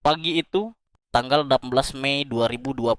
Pagi itu, tanggal 18 Mei 2025,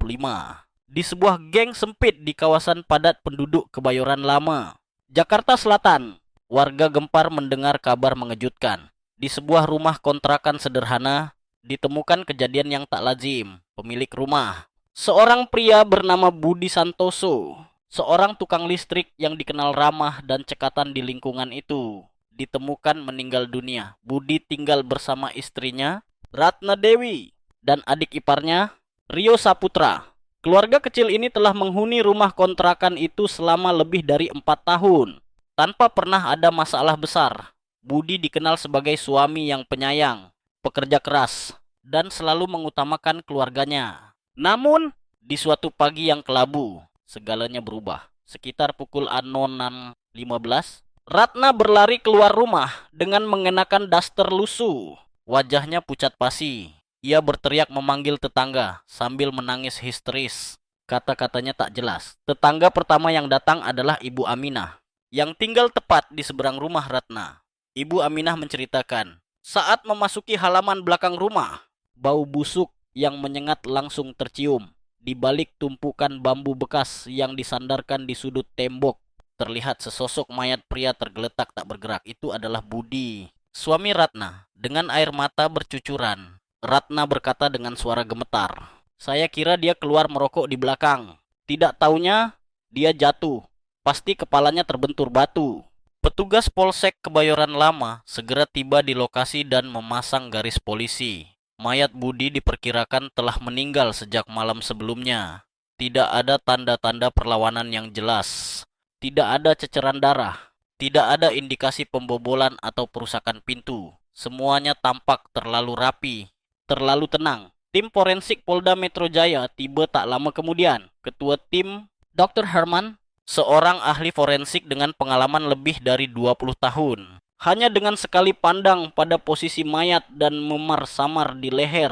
di sebuah geng sempit di kawasan padat penduduk Kebayoran Lama, Jakarta Selatan, warga gempar mendengar kabar mengejutkan. Di sebuah rumah kontrakan sederhana, ditemukan kejadian yang tak lazim. Pemilik rumah, seorang pria bernama Budi Santoso, seorang tukang listrik yang dikenal ramah dan cekatan di lingkungan itu, ditemukan meninggal dunia. Budi tinggal bersama istrinya, Ratna Dewi, dan adik iparnya, Rio Saputra. Keluarga kecil ini telah menghuni rumah kontrakan itu selama lebih dari 4 tahun, tanpa pernah ada masalah besar. Budi dikenal sebagai suami yang penyayang, pekerja keras, dan selalu mengutamakan keluarganya. Namun, di suatu pagi yang kelabu, segalanya berubah. Sekitar pukul 06.15, Ratna berlari keluar rumah dengan mengenakan daster lusuh. Wajahnya pucat pasi. Ia berteriak memanggil tetangga sambil menangis histeris. Kata-katanya tak jelas. Tetangga pertama yang datang adalah Ibu Aminah, yang tinggal tepat di seberang rumah Ratna. Ibu Aminah menceritakan, saat memasuki halaman belakang rumah, bau busuk yang menyengat langsung tercium. Di balik tumpukan bambu bekas yang disandarkan di sudut tembok, terlihat sesosok mayat pria tergeletak tak bergerak. Itu adalah Budi, suami Ratna. Dengan air mata bercucuran, Ratna berkata dengan suara gemetar, "Saya kira dia keluar merokok di belakang. Tidak taunya dia jatuh. Pasti kepalanya terbentur batu." Petugas Polsek Kebayoran Lama segera tiba di lokasi dan memasang garis polisi. Mayat Budi diperkirakan telah meninggal sejak malam sebelumnya. Tidak ada tanda-tanda perlawanan yang jelas. Tidak ada ceceran darah. Tidak ada indikasi pembobolan atau perusakan pintu. Semuanya tampak terlalu rapi, terlalu tenang. Tim forensik Polda Metro Jaya tiba tak lama kemudian. Ketua tim, Dr. Herman, seorang ahli forensik dengan pengalaman lebih dari 20 tahun, hanya dengan sekali pandang pada posisi mayat dan memar samar di leher,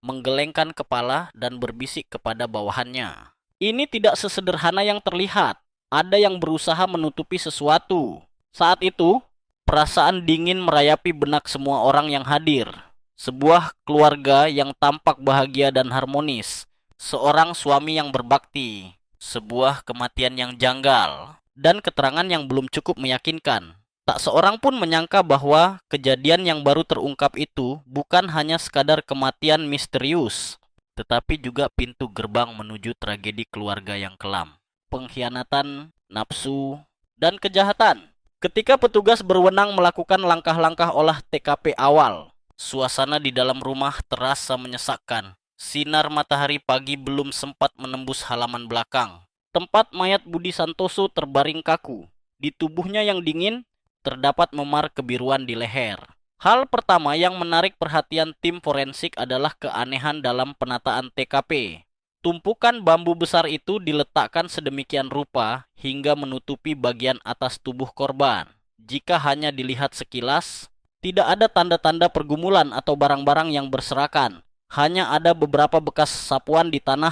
menggelengkan kepala dan berbisik kepada bawahannya. Ini tidak sesederhana yang terlihat. Ada yang berusaha menutupi sesuatu. Saat itu, perasaan dingin merayapi benak semua orang yang hadir. Sebuah keluarga yang tampak bahagia dan harmonis. Seorang suami yang berbakti. Sebuah kematian yang janggal. Dan keterangan yang belum cukup meyakinkan. Tak seorang pun menyangka bahwa kejadian yang baru terungkap itu bukan hanya sekadar kematian misterius, tetapi juga pintu gerbang menuju tragedi keluarga yang kelam. Pengkhianatan, nafsu, dan kejahatan. Ketika petugas berwenang melakukan langkah-langkah olah TKP awal, suasana di dalam rumah terasa menyesakkan. Sinar matahari pagi belum sempat menembus halaman belakang. Tempat mayat Budi Santoso terbaring kaku. Di tubuhnya yang dingin, terdapat memar kebiruan di leher. Hal pertama yang menarik perhatian tim forensik adalah keanehan dalam penataan TKP. Tumpukan bambu besar itu diletakkan sedemikian rupa hingga menutupi bagian atas tubuh korban. Jika hanya dilihat sekilas, tidak ada tanda-tanda pergumulan atau barang-barang yang berserakan. Hanya ada beberapa bekas sapuan di tanah,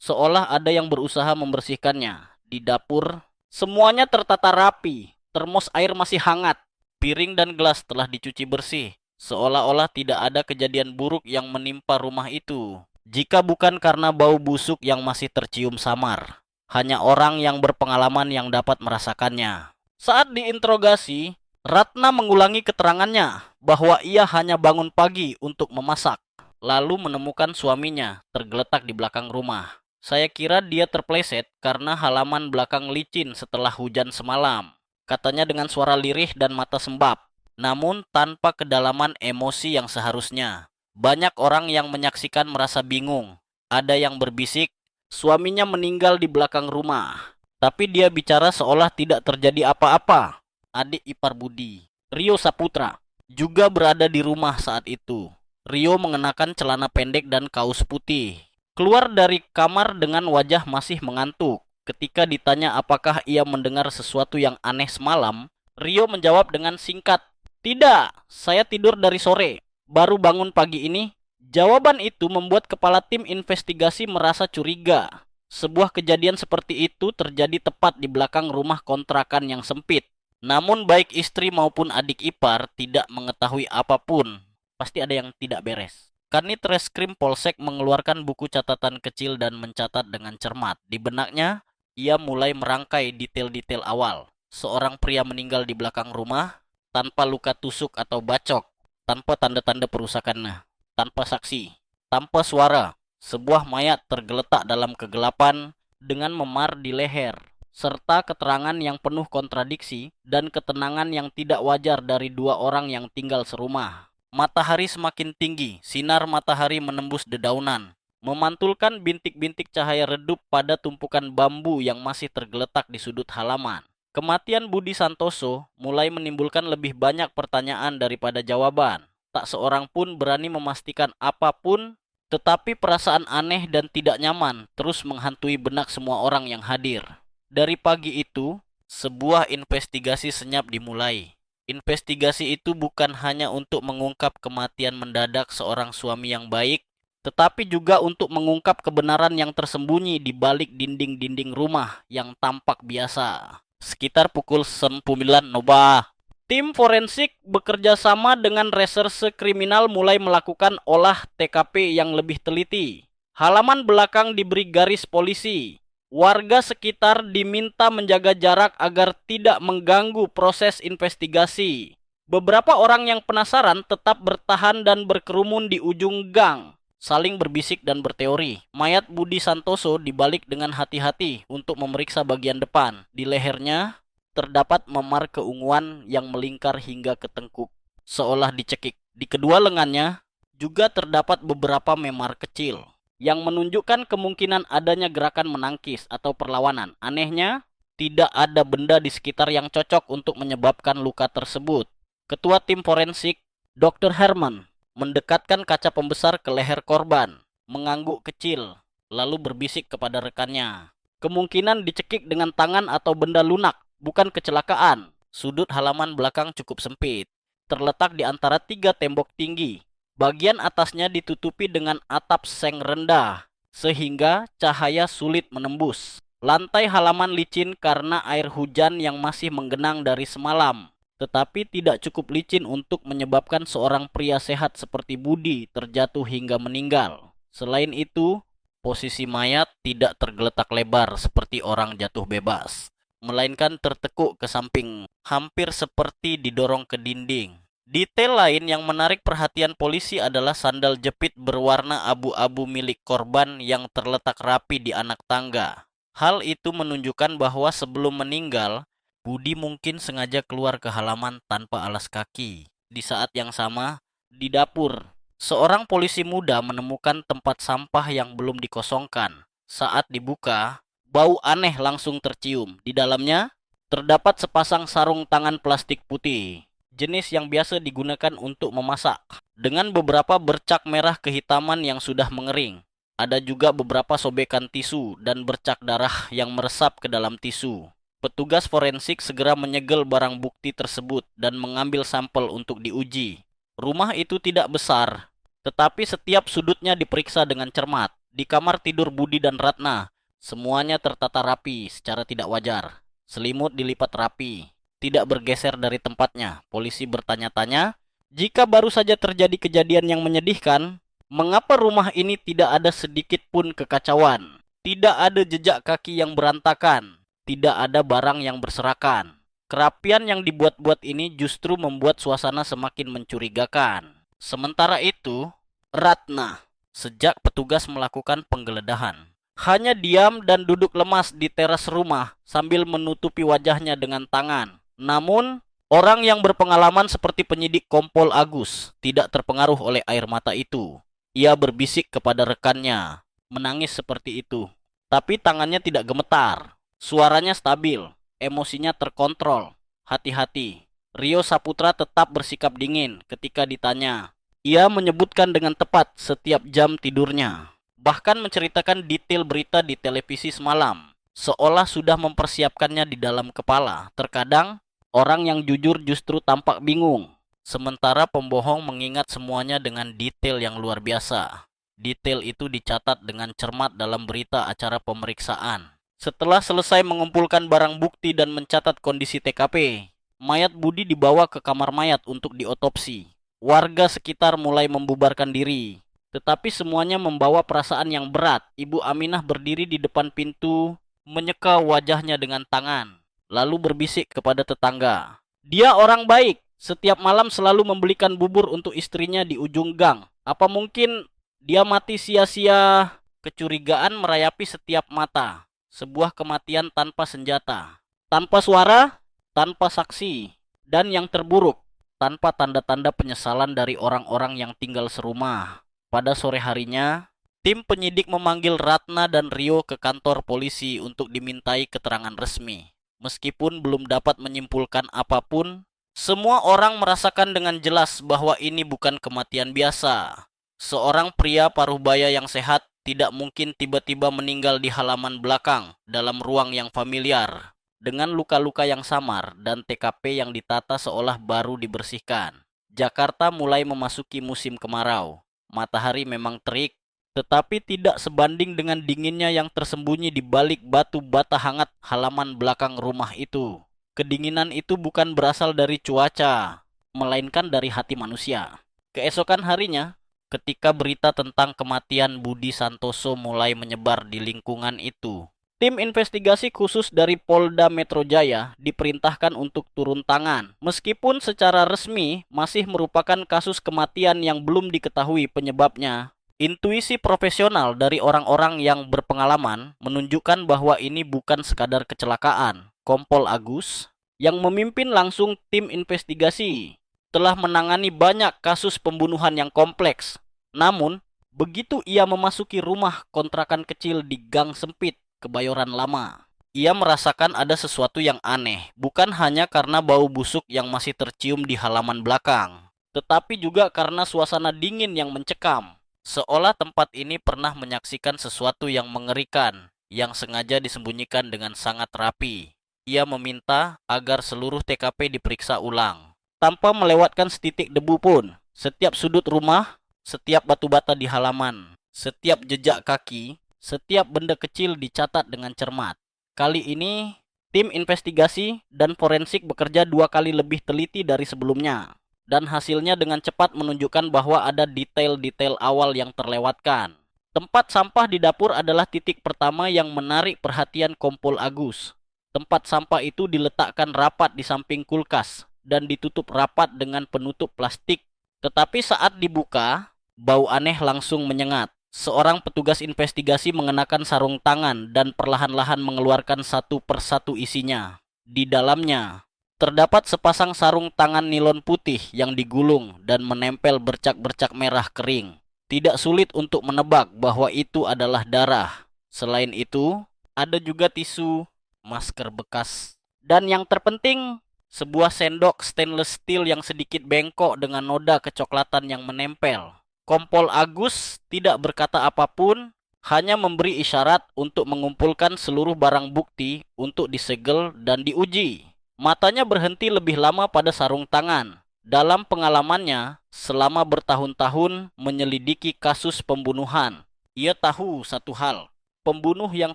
seolah ada yang berusaha membersihkannya. Di dapur, semuanya tertata rapi. Termos air masih hangat. Piring dan gelas telah dicuci bersih. Seolah-olah tidak ada kejadian buruk yang menimpa rumah itu. Jika bukan karena bau busuk yang masih tercium samar. Hanya orang yang berpengalaman yang dapat merasakannya. Saat diinterogasi, Ratna mengulangi keterangannya bahwa ia hanya bangun pagi untuk memasak, lalu menemukan suaminya tergeletak di belakang rumah. "Saya kira dia terpleset karena halaman belakang licin setelah hujan semalam," katanya dengan suara lirih dan mata sembab, namun tanpa kedalaman emosi yang seharusnya. Banyak orang yang menyaksikan merasa bingung. Ada yang berbisik, suaminya meninggal di belakang rumah. Tapi dia bicara seolah tidak terjadi apa-apa. Adik ipar Budi, Rio Saputra, juga berada di rumah saat itu. Rio mengenakan celana pendek dan kaos putih. Keluar dari kamar dengan wajah masih mengantuk. Ketika ditanya apakah ia mendengar sesuatu yang aneh semalam, Rio menjawab dengan singkat, "Tidak, saya tidur dari sore. Baru bangun pagi ini." Jawaban itu membuat kepala tim investigasi merasa curiga. Sebuah kejadian seperti itu terjadi tepat di belakang rumah kontrakan yang sempit. Namun baik istri maupun adik ipar tidak mengetahui apapun. Pasti ada yang tidak beres. Kanit Reskrim Polsek mengeluarkan buku catatan kecil dan mencatat dengan cermat. Di benaknya, ia mulai merangkai detail-detail awal. Seorang pria meninggal di belakang rumah, tanpa luka tusuk atau bacok, tanpa tanda-tanda perusakan, tanpa saksi, tanpa suara. Sebuah mayat tergeletak dalam kegelapan dengan memar di leher, serta keterangan yang penuh kontradiksi dan ketenangan yang tidak wajar dari dua orang yang tinggal serumah. Matahari semakin tinggi, sinar matahari menembus dedaunan, memantulkan bintik-bintik cahaya redup pada tumpukan bambu yang masih tergeletak di sudut halaman. Kematian Budi Santoso mulai menimbulkan lebih banyak pertanyaan daripada jawaban. Tak seorang pun berani memastikan apapun, tetapi perasaan aneh dan tidak nyaman terus menghantui benak semua orang yang hadir. Dari pagi itu, sebuah investigasi senyap dimulai. Investigasi itu bukan hanya untuk mengungkap kematian mendadak seorang suami yang baik, tetapi juga untuk mengungkap kebenaran yang tersembunyi di balik dinding-dinding rumah yang tampak biasa. Sekitar pukul 9 Nobah. Tim forensik bekerja sama dengan reserse kriminal mulai melakukan olah TKP yang lebih teliti. Halaman belakang diberi garis polisi. Warga sekitar diminta menjaga jarak agar tidak mengganggu proses investigasi. Beberapa orang yang penasaran tetap bertahan dan berkerumun di ujung gang, saling berbisik dan berteori. Mayat Budi Santoso dibalik dengan hati-hati untuk memeriksa bagian depan. Di lehernya terdapat memar keunguan yang melingkar hingga ke tengkuk, seolah dicekik. Di kedua lengannya juga terdapat beberapa memar kecil yang menunjukkan kemungkinan adanya gerakan menangkis atau perlawanan. Anehnya, tidak ada benda di sekitar yang cocok untuk menyebabkan luka tersebut. Ketua tim forensik, Dr. Herman, mendekatkan kaca pembesar ke leher korban, mengangguk kecil, lalu berbisik kepada rekannya. Kemungkinan dicekik dengan tangan atau benda lunak, bukan kecelakaan. Sudut halaman belakang cukup sempit, terletak di antara 3 tembok tinggi. Bagian atasnya ditutupi dengan atap seng rendah, sehingga cahaya sulit menembus. Lantai halaman licin karena air hujan yang masih menggenang dari semalam, tetapi tidak cukup licin untuk menyebabkan seorang pria sehat seperti Budi terjatuh hingga meninggal. Selain itu, posisi mayat tidak tergeletak lebar seperti orang jatuh bebas, melainkan tertekuk ke samping, hampir seperti didorong ke dinding. Detail lain yang menarik perhatian polisi adalah sandal jepit berwarna abu-abu milik korban yang terletak rapi di anak tangga. Hal itu menunjukkan bahwa sebelum meninggal, Budi mungkin sengaja keluar ke halaman tanpa alas kaki. Di saat yang sama, di dapur, seorang polisi muda menemukan tempat sampah yang belum dikosongkan. Saat dibuka, bau aneh langsung tercium. Di dalamnya, terdapat sepasang sarung tangan plastik putih, jenis yang biasa digunakan untuk memasak, dengan beberapa bercak merah kehitaman yang sudah mengering. Ada juga beberapa sobekan tisu dan bercak darah yang meresap ke dalam tisu. Petugas forensik segera menyegel barang bukti tersebut dan mengambil sampel untuk diuji. Rumah itu tidak besar, tetapi setiap sudutnya diperiksa dengan cermat. Di kamar tidur Budi dan Ratna, semuanya tertata rapi secara tidak wajar. Selimut dilipat rapi, tidak bergeser dari tempatnya. Polisi bertanya-tanya, jika baru saja terjadi kejadian yang menyedihkan, mengapa rumah ini tidak ada sedikit pun kekacauan? Tidak ada jejak kaki yang berantakan, tidak ada barang yang berserakan. Kerapian yang dibuat-buat ini justru membuat suasana semakin mencurigakan. Sementara itu, Ratna, sejak petugas melakukan penggeledahan, hanya diam dan duduk lemas di teras rumah sambil menutupi wajahnya dengan tangan. Namun, orang yang berpengalaman seperti penyidik Kompol Agus tidak terpengaruh oleh air mata itu. Ia berbisik kepada rekannya, menangis seperti itu. Tapi tangannya tidak gemetar. Suaranya stabil, emosinya terkontrol. Hati-hati. Rio Saputra tetap bersikap dingin ketika ditanya. Ia menyebutkan dengan tepat setiap jam tidurnya, bahkan menceritakan detail berita di televisi semalam, seolah sudah mempersiapkannya di dalam kepala. Terkadang, orang yang jujur justru tampak bingung, sementara pembohong mengingat semuanya dengan detail yang luar biasa. Detail itu dicatat dengan cermat dalam berita acara pemeriksaan. Setelah selesai mengumpulkan barang bukti dan mencatat kondisi TKP, mayat Budi dibawa ke kamar mayat untuk diotopsi. Warga sekitar mulai membubarkan diri. Tetapi semuanya membawa perasaan yang berat. Ibu Aminah berdiri di depan pintu, menyeka wajahnya dengan tangan, lalu berbisik kepada tetangga. Dia orang baik. Setiap malam selalu membelikan bubur untuk istrinya di ujung gang. Apa mungkin dia mati sia-sia? Kecurigaan merayapi setiap mata. Sebuah kematian tanpa senjata, tanpa suara, tanpa saksi, dan yang terburuk, tanpa tanda-tanda penyesalan dari orang-orang yang tinggal serumah. Pada sore harinya, tim penyidik memanggil Ratna dan Rio ke kantor polisi untuk dimintai keterangan resmi. Meskipun belum dapat menyimpulkan apapun, semua orang merasakan dengan jelas bahwa ini bukan kematian biasa. Seorang pria paruh-baya yang sehat tidak mungkin tiba-tiba meninggal di halaman belakang dalam ruang yang familiar, dengan luka-luka yang samar dan TKP yang ditata seolah baru dibersihkan. Jakarta mulai memasuki musim kemarau. Matahari memang terik, tetapi tidak sebanding dengan dinginnya yang tersembunyi di balik batu bata hangat halaman belakang rumah itu. Kedinginan itu bukan berasal dari cuaca, melainkan dari hati manusia. Keesokan harinya, ketika berita tentang kematian Budi Santoso mulai menyebar di lingkungan itu, tim investigasi khusus dari Polda Metro Jaya diperintahkan untuk turun tangan. Meskipun secara resmi masih merupakan kasus kematian yang belum diketahui penyebabnya, intuisi profesional dari orang-orang yang berpengalaman menunjukkan bahwa ini bukan sekadar kecelakaan. Kompol Agus, yang memimpin langsung tim investigasi, telah menangani banyak kasus pembunuhan yang kompleks. Namun, begitu ia memasuki rumah kontrakan kecil di Gang Sempit, Kebayoran Lama, ia merasakan ada sesuatu yang aneh, bukan hanya karena bau busuk yang masih tercium di halaman belakang, tetapi juga karena suasana dingin yang mencekam. Seolah tempat ini pernah menyaksikan sesuatu yang mengerikan, yang sengaja disembunyikan dengan sangat rapi. Ia meminta agar seluruh TKP diperiksa ulang, tanpa melewatkan setitik debu pun. Setiap sudut rumah, setiap batu bata di halaman, setiap jejak kaki, setiap benda kecil dicatat dengan cermat. Kali ini, tim investigasi dan forensik bekerja 2 kali lebih teliti dari sebelumnya. Dan hasilnya dengan cepat menunjukkan bahwa ada detail-detail awal yang terlewatkan. Tempat sampah di dapur adalah titik pertama yang menarik perhatian Kompol Agus. Tempat sampah itu diletakkan rapat di samping kulkas dan ditutup rapat dengan penutup plastik. Tetapi saat dibuka, bau aneh langsung menyengat. Seorang petugas investigasi mengenakan sarung tangan dan perlahan-lahan mengeluarkan satu persatu isinya. Di dalamnya terdapat sepasang sarung tangan nilon putih yang digulung dan menempel bercak-bercak merah kering. Tidak sulit untuk menebak bahwa itu adalah darah. Selain itu, ada juga tisu, masker bekas, dan yang terpenting, sebuah sendok stainless steel yang sedikit bengkok dengan noda kecoklatan yang menempel. Kompol Agus tidak berkata apapun, hanya memberi isyarat untuk mengumpulkan seluruh barang bukti untuk disegel dan diuji. Matanya berhenti lebih lama pada sarung tangan. Dalam pengalamannya, selama bertahun-tahun menyelidiki kasus pembunuhan, ia tahu satu hal. Pembunuh yang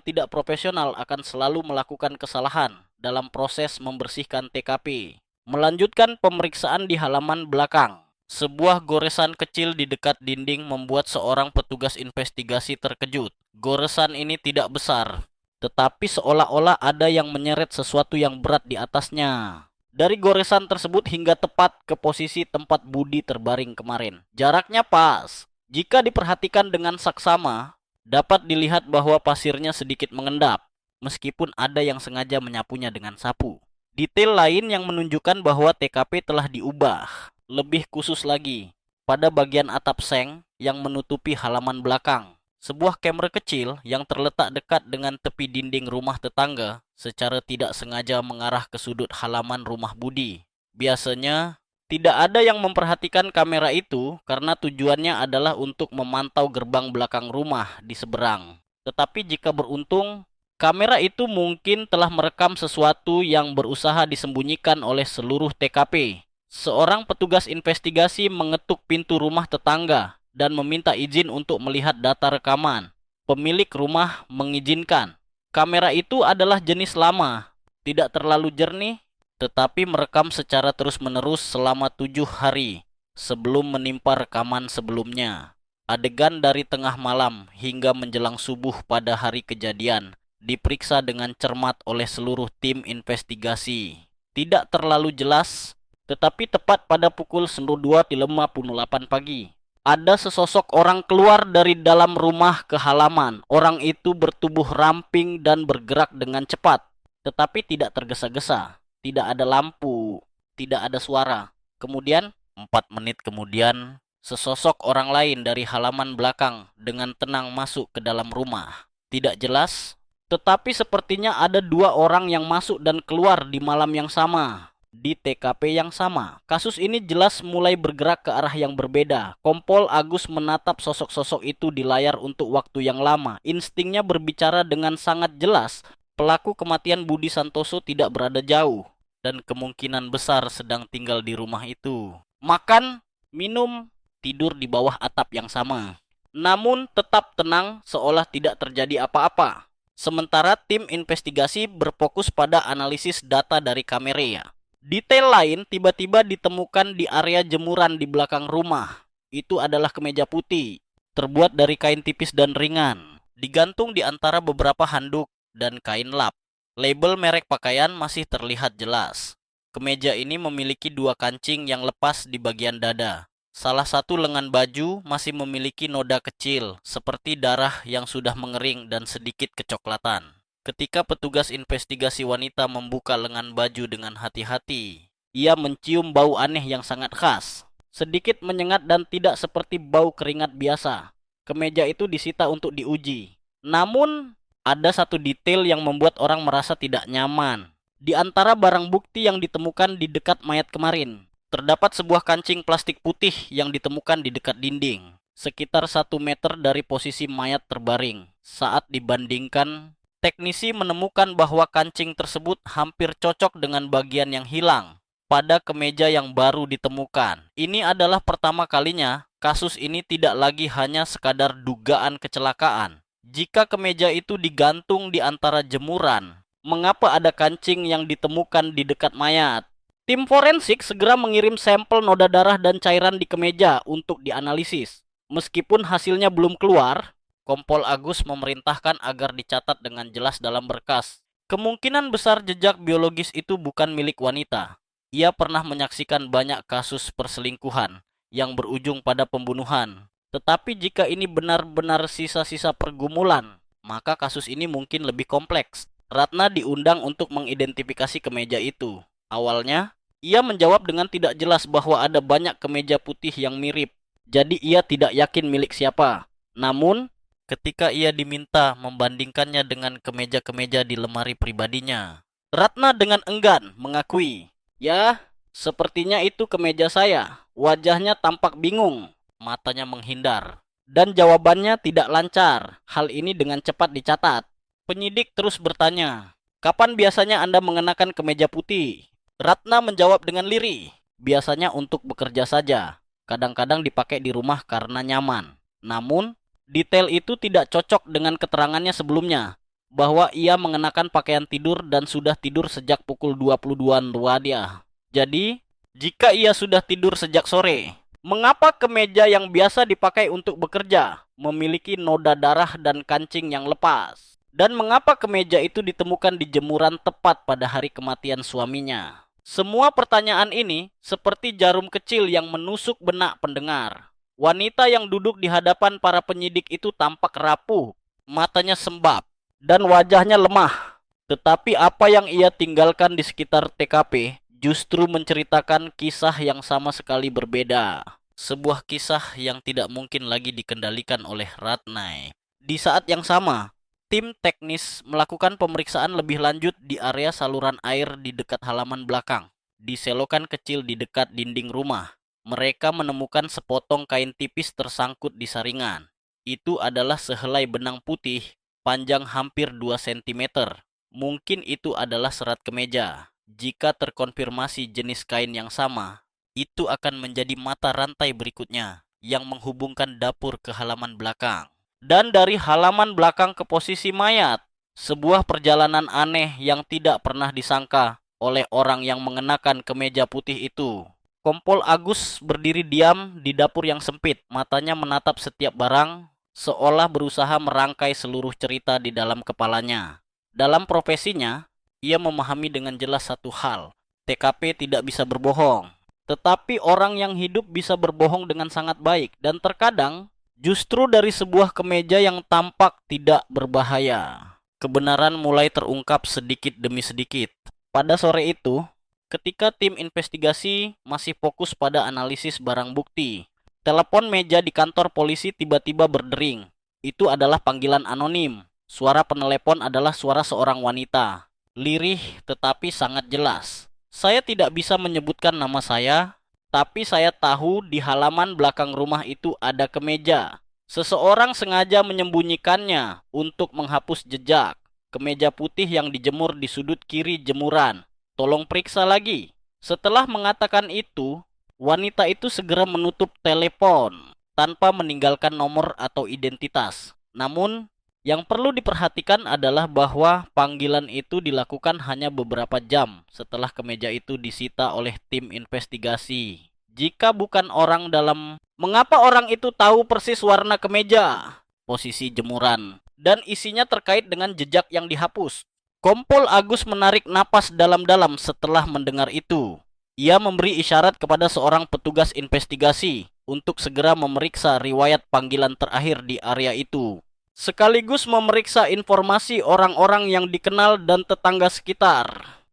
tidak profesional akan selalu melakukan kesalahan dalam proses membersihkan TKP. Melanjutkan pemeriksaan di halaman belakang. Sebuah goresan kecil di dekat dinding membuat seorang petugas investigasi terkejut. Goresan ini tidak besar, tetapi seolah-olah ada yang menyeret sesuatu yang berat di atasnya. Dari goresan tersebut hingga tepat ke posisi tempat Budi terbaring kemarin, jaraknya pas. Jika diperhatikan dengan saksama, dapat dilihat bahwa pasirnya sedikit mengendap, meskipun ada yang sengaja menyapunya dengan sapu. Detail lain yang menunjukkan bahwa TKP telah diubah. Lebih khusus lagi, pada bagian atap seng yang menutupi halaman belakang, sebuah kamera kecil yang terletak dekat dengan tepi dinding rumah tetangga secara tidak sengaja mengarah ke sudut halaman rumah Budi. Biasanya, tidak ada yang memperhatikan kamera itu karena tujuannya adalah untuk memantau gerbang belakang rumah di seberang. Tetapi jika beruntung, kamera itu mungkin telah merekam sesuatu yang berusaha disembunyikan oleh seluruh TKP. Seorang petugas investigasi mengetuk pintu rumah tetangga dan meminta izin untuk melihat data rekaman. Pemilik rumah mengizinkan. Kamera itu adalah jenis lama, tidak terlalu jernih, tetapi merekam secara terus-menerus selama 7 hari sebelum menimpa rekaman sebelumnya. Adegan dari tengah malam hingga menjelang subuh pada hari kejadian diperiksa dengan cermat oleh seluruh tim investigasi. Tidak terlalu jelas, tetapi tepat pada pukul 2:58 pagi, ada sesosok orang keluar dari dalam rumah ke halaman. Orang itu bertubuh ramping dan bergerak dengan cepat, tetapi tidak tergesa-gesa. Tidak ada lampu, tidak ada suara. Kemudian, 4 menit kemudian, sesosok orang lain dari halaman belakang dengan tenang masuk ke dalam rumah. Tidak jelas, tetapi sepertinya ada 2 orang yang masuk dan keluar di malam yang sama, di TKP yang sama. Kasus ini jelas mulai bergerak ke arah yang berbeda. Kompol Agus menatap sosok-sosok itu di layar untuk waktu yang lama. Instingnya berbicara dengan sangat jelas. Pelaku kematian Budi Santoso tidak berada jauh dan kemungkinan besar sedang tinggal di rumah itu. Makan, minum, tidur di bawah atap yang sama. Namun tetap tenang seolah tidak terjadi apa-apa. Sementara tim investigasi berfokus pada analisis data dari kamera. Detail lain tiba-tiba ditemukan di area jemuran di belakang rumah. Itu adalah kemeja putih, terbuat dari kain tipis dan ringan, digantung di antara beberapa handuk dan kain lap. Label merek pakaian masih terlihat jelas. Kemeja ini memiliki 2 kancing yang lepas di bagian dada. Salah satu lengan baju masih memiliki noda kecil, seperti darah yang sudah mengering dan sedikit kecoklatan. Ketika petugas investigasi wanita membuka lengan baju dengan hati-hati, ia mencium bau aneh yang sangat khas. Sedikit menyengat dan tidak seperti bau keringat biasa. Kemeja itu disita untuk diuji. Namun, ada satu detail yang membuat orang merasa tidak nyaman. Di antara barang bukti yang ditemukan di dekat mayat kemarin, terdapat sebuah kancing plastik putih yang ditemukan di dekat dinding, sekitar 1 meter dari posisi mayat terbaring. Saat dibandingkan, teknisi menemukan bahwa kancing tersebut hampir cocok dengan bagian yang hilang pada kemeja yang baru ditemukan. Ini adalah pertama kalinya kasus ini tidak lagi hanya sekadar dugaan kecelakaan. Jika kemeja itu digantung di antara jemuran, mengapa ada kancing yang ditemukan di dekat mayat? Tim forensik segera mengirim sampel noda darah dan cairan di kemeja untuk dianalisis. Meskipun hasilnya belum keluar, Kompol Agus memerintahkan agar dicatat dengan jelas dalam berkas. Kemungkinan besar jejak biologis itu bukan milik wanita. Ia pernah menyaksikan banyak kasus perselingkuhan yang berujung pada pembunuhan. Tetapi jika ini benar-benar sisa-sisa pergumulan, maka kasus ini mungkin lebih kompleks. Ratna diundang untuk mengidentifikasi kemeja itu. Awalnya, ia menjawab dengan tidak jelas bahwa ada banyak kemeja putih yang mirip. Jadi ia tidak yakin milik siapa. Namun, ketika ia diminta membandingkannya dengan kemeja-kemeja di lemari pribadinya, Ratna dengan enggan mengakui. Ya, sepertinya itu kemeja saya. Wajahnya tampak bingung, matanya menghindar, dan jawabannya tidak lancar. Hal ini dengan cepat dicatat. Penyidik terus bertanya, "Kapan biasanya Anda mengenakan kemeja putih?" Ratna menjawab dengan lirih, "Biasanya untuk bekerja saja. Kadang-kadang dipakai di rumah karena nyaman." Namun, detail itu tidak cocok dengan keterangannya sebelumnya, bahwa ia mengenakan pakaian tidur dan sudah tidur sejak pukul 22-an Ruadiah. Jadi, jika ia sudah tidur sejak sore, mengapa kemeja yang biasa dipakai untuk bekerja memiliki noda darah dan kancing yang lepas? Dan mengapa kemeja itu ditemukan di jemuran tepat pada hari kematian suaminya? Semua pertanyaan ini seperti jarum kecil yang menusuk benak pendengar. Wanita yang duduk di hadapan para penyidik itu tampak rapuh, matanya sembab, dan wajahnya lemah. Tetapi apa yang ia tinggalkan di sekitar TKP justru menceritakan kisah yang sama sekali berbeda. Sebuah kisah yang tidak mungkin lagi dikendalikan oleh Ratna. Di saat yang sama, tim teknis melakukan pemeriksaan lebih lanjut di area saluran air di dekat halaman belakang. Di selokan kecil di dekat dinding rumah, mereka menemukan sepotong kain tipis tersangkut di saringan. Itu adalah sehelai benang putih, panjang hampir 2 cm. Mungkin itu adalah serat kemeja. Jika terkonfirmasi jenis kain yang sama, itu akan menjadi mata rantai berikutnya yang menghubungkan dapur ke halaman belakang. Dan dari halaman belakang ke posisi mayat, sebuah perjalanan aneh yang tidak pernah disangka oleh orang yang mengenakan kemeja putih itu. Kompol Agus berdiri diam di dapur yang sempit, matanya menatap setiap barang, seolah berusaha merangkai seluruh cerita di dalam kepalanya. Dalam profesinya, ia memahami dengan jelas satu hal, TKP tidak bisa berbohong. Tetapi orang yang hidup bisa berbohong dengan sangat baik, dan terkadang justru dari sebuah kemeja yang tampak tidak berbahaya, kebenaran mulai terungkap sedikit demi sedikit. Pada sore itu, ketika tim investigasi masih fokus pada analisis barang bukti, telepon meja di kantor polisi tiba-tiba berdering. Itu adalah panggilan anonim. Suara penelepon adalah suara seorang wanita. Lirih tetapi sangat jelas. Saya tidak bisa menyebutkan nama saya, tapi saya tahu di halaman belakang rumah itu ada kemeja. Seseorang sengaja menyembunyikannya untuk menghapus jejak. Kemeja putih yang dijemur di sudut kiri jemuran. Tolong periksa lagi. Setelah mengatakan itu, wanita itu segera menutup telepon tanpa meninggalkan nomor atau identitas. Namun, yang perlu diperhatikan adalah bahwa panggilan itu dilakukan hanya beberapa jam setelah kemeja itu disita oleh tim investigasi. Jika bukan orang dalam, mengapa orang itu tahu persis warna kemeja, posisi jemuran, dan isinya terkait dengan jejak yang dihapus? Kompol Agus menarik napas dalam-dalam setelah mendengar itu. Ia memberi isyarat kepada seorang petugas investigasi untuk segera memeriksa riwayat panggilan terakhir di area itu, sekaligus memeriksa informasi orang-orang yang dikenal dan tetangga sekitar.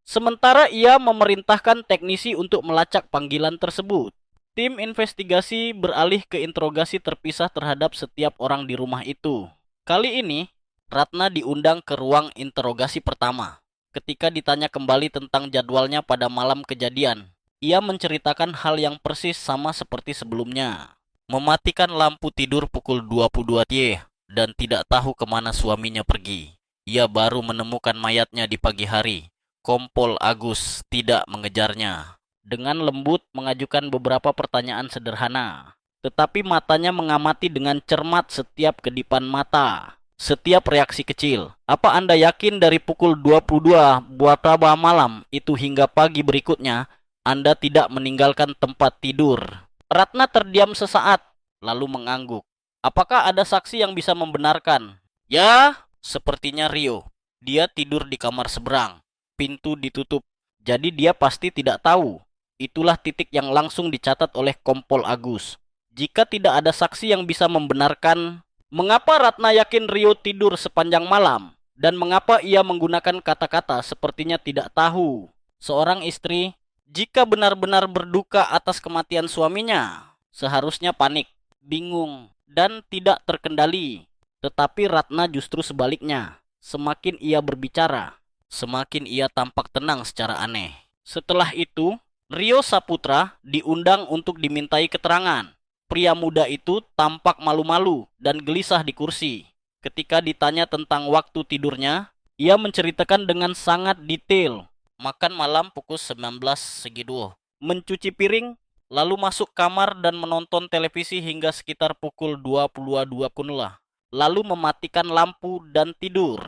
Sementara ia memerintahkan teknisi untuk melacak panggilan tersebut. Tim investigasi beralih ke interogasi terpisah terhadap setiap orang di rumah itu. Kali ini, Ratna diundang ke ruang interogasi pertama. Ketika ditanya kembali tentang jadwalnya pada malam kejadian, ia menceritakan hal yang persis sama seperti sebelumnya. Mematikan lampu tidur pukul 22 WIB dan tidak tahu kemana suaminya pergi. Ia baru menemukan mayatnya di pagi hari. Kompol Agus tidak mengejarnya. Dengan lembut mengajukan beberapa pertanyaan sederhana, tetapi matanya mengamati dengan cermat setiap kedipan mata, setiap reaksi kecil. Apa Anda yakin dari pukul 22 Buataba malam itu hingga pagi berikutnya Anda tidak meninggalkan tempat tidur? Ratna terdiam sesaat, lalu mengangguk. Apakah ada saksi yang bisa membenarkan? Ya, sepertinya Rio. Dia tidur di kamar seberang. Pintu ditutup. Jadi dia pasti tidak tahu. Itulah titik yang langsung dicatat oleh Kompol Agus. Jika tidak ada saksi yang bisa membenarkan, mengapa Ratna yakin Rio tidur sepanjang malam? Dan mengapa ia menggunakan kata-kata sepertinya tidak tahu? Seorang istri, jika benar-benar berduka atas kematian suaminya, seharusnya panik, bingung, dan tidak terkendali. Tetapi Ratna justru sebaliknya. Semakin ia berbicara, semakin ia tampak tenang secara aneh. Setelah itu, Rio Saputra diundang untuk dimintai keterangan. Pria muda itu tampak malu-malu dan gelisah di kursi. Ketika ditanya tentang waktu tidurnya, ia menceritakan dengan sangat detail. Makan malam pukul 19.02. Mencuci piring, lalu masuk kamar dan menonton televisi hingga sekitar pukul 22.00. Lalu mematikan lampu dan tidur.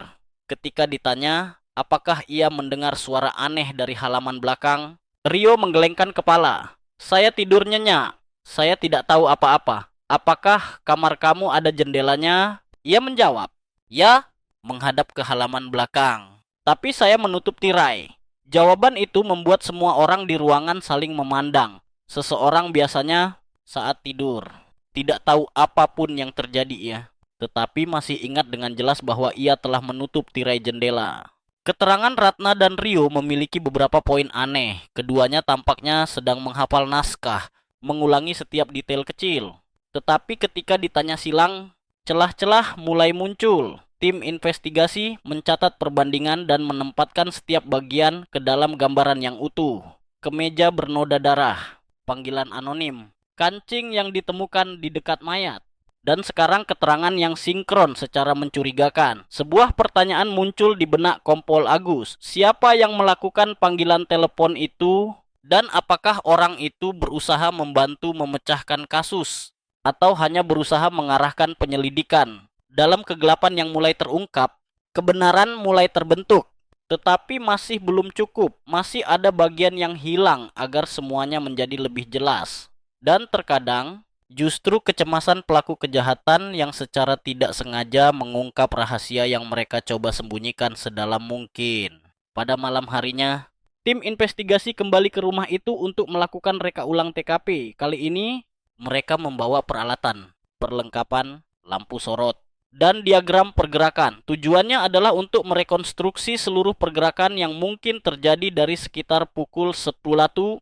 Ketika ditanya apakah ia mendengar suara aneh dari halaman belakang, Rio menggelengkan kepala. Saya tidur nyenyak. Saya tidak tahu apa-apa. Apakah kamar kamu ada jendelanya? Ia menjawab, ya, menghadap ke halaman belakang. Tapi saya menutup tirai. Jawaban itu membuat semua orang di ruangan saling memandang. Seseorang biasanya saat tidur tidak tahu apapun yang terjadi ya, tetapi masih ingat dengan jelas bahwa ia telah menutup tirai jendela. Keterangan Ratna dan Rio memiliki beberapa poin aneh. Keduanya tampaknya sedang menghafal naskah, mengulangi setiap detail kecil. Tetapi ketika ditanya silang, celah-celah mulai muncul. Tim investigasi mencatat perbandingan dan menempatkan setiap bagian ke dalam gambaran yang utuh. Kemeja bernoda darah, panggilan anonim, kancing yang ditemukan di dekat mayat, dan sekarang keterangan yang sinkron secara mencurigakan. Sebuah pertanyaan muncul di benak Kompol Agus. Siapa yang melakukan panggilan telepon itu? Dan apakah orang itu berusaha membantu memecahkan kasus? Atau hanya berusaha mengarahkan penyelidikan? Dalam kegelapan yang mulai terungkap, kebenaran mulai terbentuk. Tetapi masih belum cukup, masih ada bagian yang hilang agar semuanya menjadi lebih jelas. Dan terkadang, justru kecemasan pelaku kejahatan yang secara tidak sengaja mengungkap rahasia yang mereka coba sembunyikan sedalam mungkin. Pada malam harinya, tim investigasi kembali ke rumah itu untuk melakukan reka ulang TKP. Kali ini, mereka membawa peralatan, perlengkapan, lampu sorot, dan diagram pergerakan. Tujuannya adalah untuk merekonstruksi seluruh pergerakan yang mungkin terjadi dari sekitar pukul 10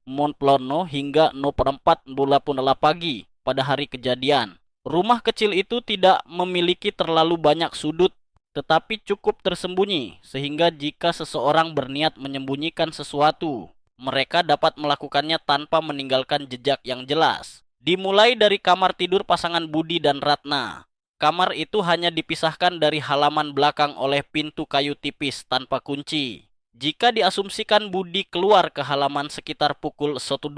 Montplono hingga 04.00 pagi pada hari kejadian. Rumah kecil itu tidak memiliki terlalu banyak sudut, tetapi cukup tersembunyi, sehingga jika seseorang berniat menyembunyikan sesuatu, mereka dapat melakukannya tanpa meninggalkan jejak yang jelas. Dimulai dari kamar tidur pasangan Budi dan Ratna. Kamar itu hanya dipisahkan dari halaman belakang oleh pintu kayu tipis tanpa kunci. Jika diasumsikan Budi keluar ke halaman sekitar pukul 12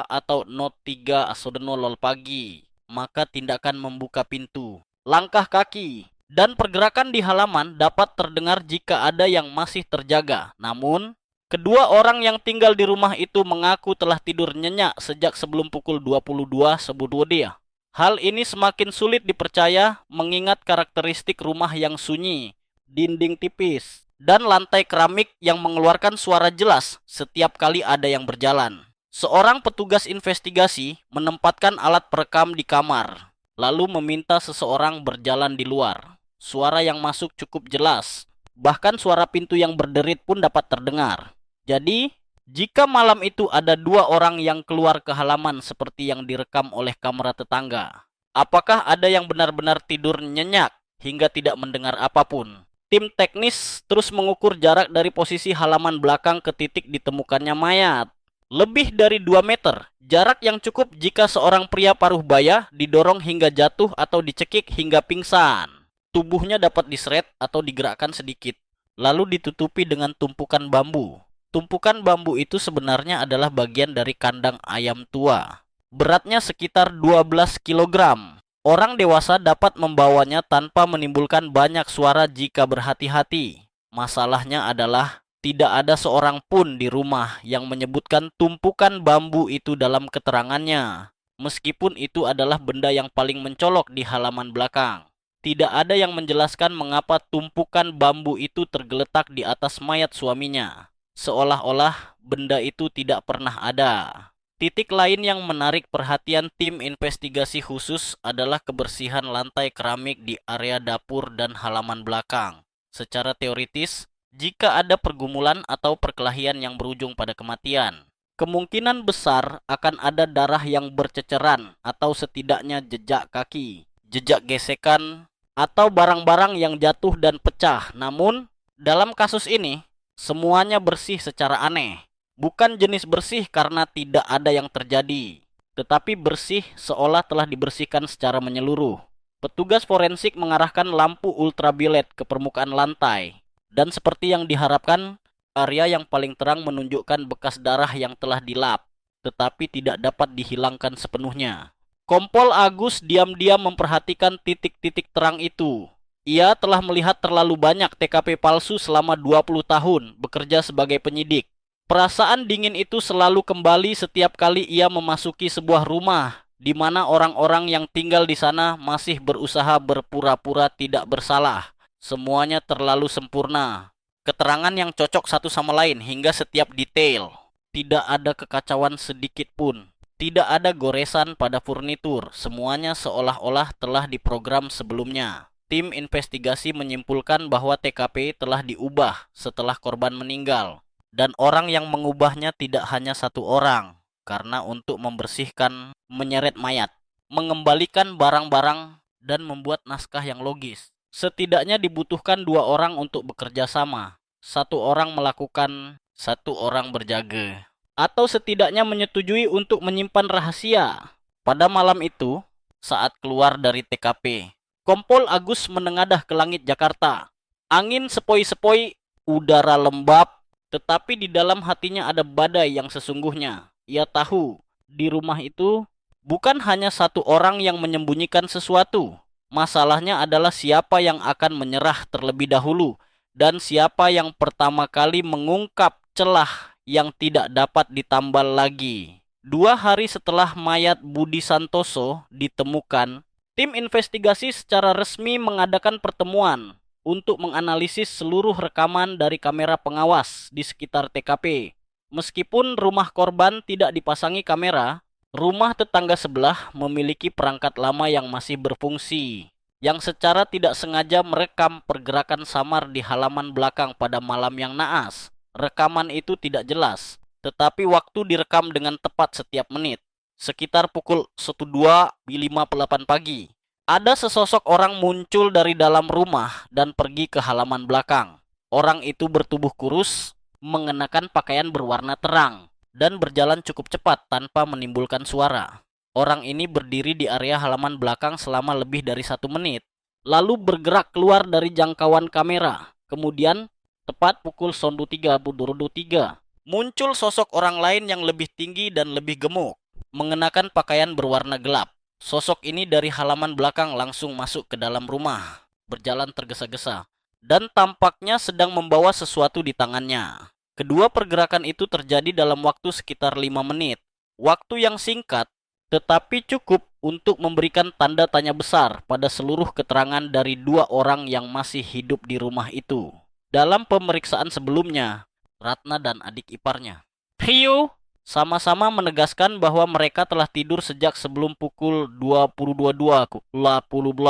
atau 03 pagi, maka tindakan membuka pintu, langkah kaki, dan pergerakan di halaman dapat terdengar jika ada yang masih terjaga. Namun, kedua orang yang tinggal di rumah itu mengaku telah tidur nyenyak sejak sebelum pukul 22 dia. Hal ini semakin sulit dipercaya mengingat karakteristik rumah yang sunyi, dinding tipis, dan lantai keramik yang mengeluarkan suara jelas setiap kali ada yang berjalan. Seorang petugas investigasi menempatkan alat perekam di kamar, lalu meminta seseorang berjalan di luar. Suara yang masuk cukup jelas, bahkan suara pintu yang berderit pun dapat terdengar. Jadi, jika malam itu ada dua orang yang keluar ke halaman seperti yang direkam oleh kamera tetangga, apakah ada yang benar-benar tidur nyenyak hingga tidak mendengar apapun? Tim teknis terus mengukur jarak dari posisi halaman belakang ke titik ditemukannya mayat. Lebih dari 2 meter, jarak yang cukup jika seorang pria paruh baya didorong hingga jatuh atau dicekik hingga pingsan. Tubuhnya dapat diseret atau digerakkan sedikit, lalu ditutupi dengan tumpukan bambu. Tumpukan bambu itu sebenarnya adalah bagian dari kandang ayam tua. Beratnya sekitar 12 kg. Orang dewasa dapat membawanya tanpa menimbulkan banyak suara jika berhati-hati. Masalahnya adalah tidak ada seorang pun di rumah yang menyebutkan tumpukan bambu itu dalam keterangannya. Meskipun itu adalah benda yang paling mencolok di halaman belakang. Tidak ada yang menjelaskan mengapa tumpukan bambu itu tergeletak di atas mayat suaminya. Seolah-olah benda itu tidak pernah ada. Titik lain yang menarik perhatian tim investigasi khusus adalah kebersihan lantai keramik di area dapur dan halaman belakang. Secara teoritis, jika ada pergumulan atau perkelahian yang berujung pada kematian, kemungkinan besar akan ada darah yang berceceran atau setidaknya jejak kaki, jejak gesekan, atau barang-barang yang jatuh dan pecah. Namun, dalam kasus ini, semuanya bersih secara aneh. Bukan jenis bersih karena tidak ada yang terjadi, tetapi bersih seolah telah dibersihkan secara menyeluruh. Petugas forensik mengarahkan lampu ultraviolet ke permukaan lantai, dan seperti yang diharapkan, area yang paling terang menunjukkan bekas darah yang telah dilap, tetapi tidak dapat dihilangkan sepenuhnya. Kompol Agus diam-diam memperhatikan titik-titik terang itu. Ia telah melihat terlalu banyak TKP palsu selama 20 tahun bekerja sebagai penyidik. Perasaan dingin itu selalu kembali setiap kali ia memasuki sebuah rumah di mana orang-orang yang tinggal di sana masih berusaha berpura-pura tidak bersalah. Semuanya terlalu sempurna. Keterangan yang cocok satu sama lain hingga setiap detail. Tidak ada kekacauan sedikit pun. Tidak ada goresan pada furnitur. Semuanya seolah-olah telah diprogram sebelumnya. Tim investigasi menyimpulkan bahwa TKP telah diubah setelah korban meninggal. Dan orang yang mengubahnya tidak hanya satu orang. Karena untuk membersihkan, menyeret mayat, mengembalikan barang-barang, dan membuat naskah yang logis, setidaknya dibutuhkan 2 orang untuk bekerja sama. 1 orang melakukan, 1 orang berjaga. Atau setidaknya menyetujui untuk menyimpan rahasia. Pada malam itu, saat keluar dari TKP, Kompol Agus menengadah ke langit Jakarta. Angin sepoi-sepoi, udara lembab, tetapi di dalam hatinya ada badai yang sesungguhnya. Ia tahu, di rumah itu bukan hanya 1 orang yang menyembunyikan sesuatu. Masalahnya adalah siapa yang akan menyerah terlebih dahulu dan siapa yang pertama kali mengungkap celah yang tidak dapat ditambal lagi. 2 hari setelah mayat Budi Santoso ditemukan, tim investigasi secara resmi mengadakan pertemuan untuk menganalisis seluruh rekaman dari kamera pengawas di sekitar TKP. Meskipun rumah korban tidak dipasangi kamera, rumah tetangga sebelah memiliki perangkat lama yang masih berfungsi, yang secara tidak sengaja merekam pergerakan samar di halaman belakang pada malam yang naas. Rekaman itu tidak jelas, tetapi waktu direkam dengan tepat setiap menit. Sekitar pukul 12.58 pagi, ada sesosok orang muncul dari dalam rumah dan pergi ke halaman belakang. Orang itu bertubuh kurus, mengenakan pakaian berwarna terang, dan berjalan cukup cepat tanpa menimbulkan suara. Orang ini berdiri di area halaman belakang selama lebih dari 1 menit, lalu bergerak keluar dari jangkauan kamera. Kemudian, tepat pukul 1:03, muncul sosok orang lain yang lebih tinggi dan lebih gemuk, mengenakan pakaian berwarna gelap. Sosok ini dari halaman belakang langsung masuk ke dalam rumah, berjalan tergesa-gesa, dan tampaknya sedang membawa sesuatu di tangannya. Kedua pergerakan itu terjadi dalam waktu sekitar 5 menit. Waktu yang singkat, tetapi cukup untuk memberikan tanda tanya besar pada seluruh keterangan dari 2 orang yang masih hidup di rumah itu. Dalam pemeriksaan sebelumnya, Ratna dan adik iparnya, Rio, sama-sama menegaskan bahwa mereka telah tidur sejak sebelum pukul 22.20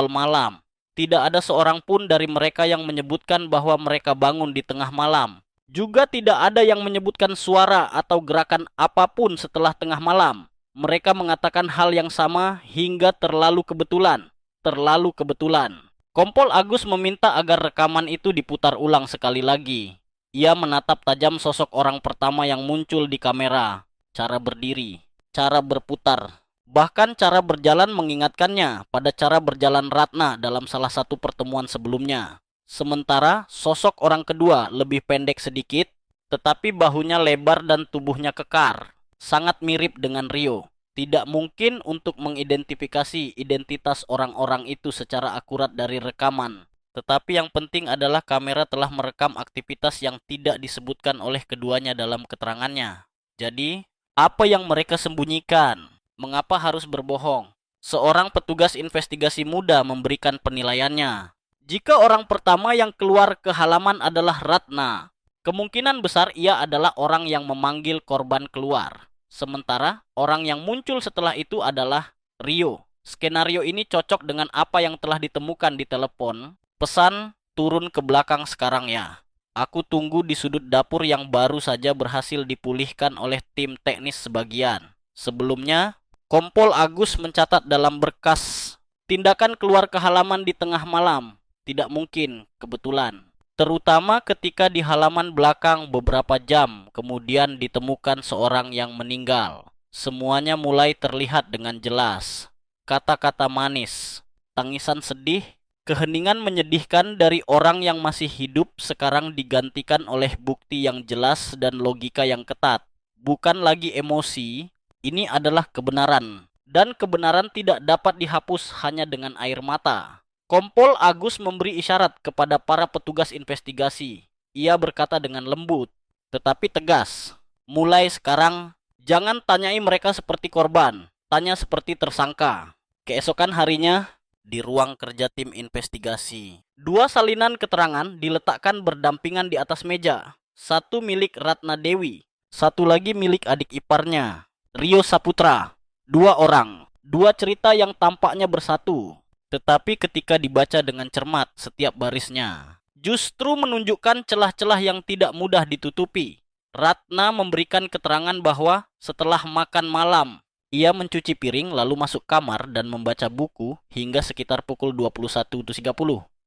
malam. Tidak ada seorang pun dari mereka yang menyebutkan bahwa mereka bangun di tengah malam. Juga tidak ada yang menyebutkan suara atau gerakan apapun setelah tengah malam. Mereka mengatakan hal yang sama hingga terlalu kebetulan. Terlalu kebetulan. Kompol Agus meminta agar rekaman itu diputar ulang sekali lagi. Ia menatap tajam sosok orang pertama yang muncul di kamera. Cara berdiri, cara berputar, bahkan cara berjalan mengingatkannya pada cara berjalan Ratna dalam salah satu pertemuan sebelumnya. Sementara sosok orang kedua lebih pendek sedikit, tetapi bahunya lebar dan tubuhnya kekar. Sangat mirip dengan Rio. Tidak mungkin untuk mengidentifikasi identitas orang-orang itu secara akurat dari rekaman. Tetapi yang penting adalah kamera telah merekam aktivitas yang tidak disebutkan oleh keduanya dalam keterangannya. Jadi, apa yang mereka sembunyikan? Mengapa harus berbohong? Seorang petugas investigasi muda memberikan penilaiannya. Jika orang pertama yang keluar ke halaman adalah Ratna, kemungkinan besar ia adalah orang yang memanggil korban keluar. Sementara orang yang muncul setelah itu adalah Rio. Skenario ini cocok dengan apa yang telah ditemukan di telepon. Pesan, turun ke belakang sekarang ya. Aku tunggu di sudut dapur yang baru saja berhasil dipulihkan oleh tim teknis sebagian. Sebelumnya, Kompol Agus mencatat dalam berkas, tindakan keluar ke halaman di tengah malam tidak mungkin kebetulan. Terutama ketika di halaman belakang beberapa jam kemudian ditemukan seorang yang meninggal. Semuanya mulai terlihat dengan jelas. Kata-kata manis, tangisan sedih, keheningan menyedihkan dari orang yang masih hidup sekarang digantikan oleh bukti yang jelas dan logika yang ketat. Bukan lagi emosi, ini adalah kebenaran. Dan kebenaran tidak dapat dihapus hanya dengan air mata. Kompol Agus memberi isyarat kepada para petugas investigasi. Ia berkata dengan lembut, tetapi tegas. Mulai sekarang, jangan tanyai mereka seperti korban. Tanya seperti tersangka. Keesokan harinya, di ruang kerja tim investigasi, 2 salinan keterangan diletakkan berdampingan di atas meja. Satu milik Ratna Dewi, satu lagi milik adik iparnya, Rio Saputra. 2 orang, 2 cerita yang tampaknya bersatu. Tetapi ketika dibaca dengan cermat setiap barisnya, justru menunjukkan celah-celah yang tidak mudah ditutupi. Ratna memberikan keterangan bahwa setelah makan malam, ia mencuci piring lalu masuk kamar dan membaca buku hingga sekitar pukul 21.30.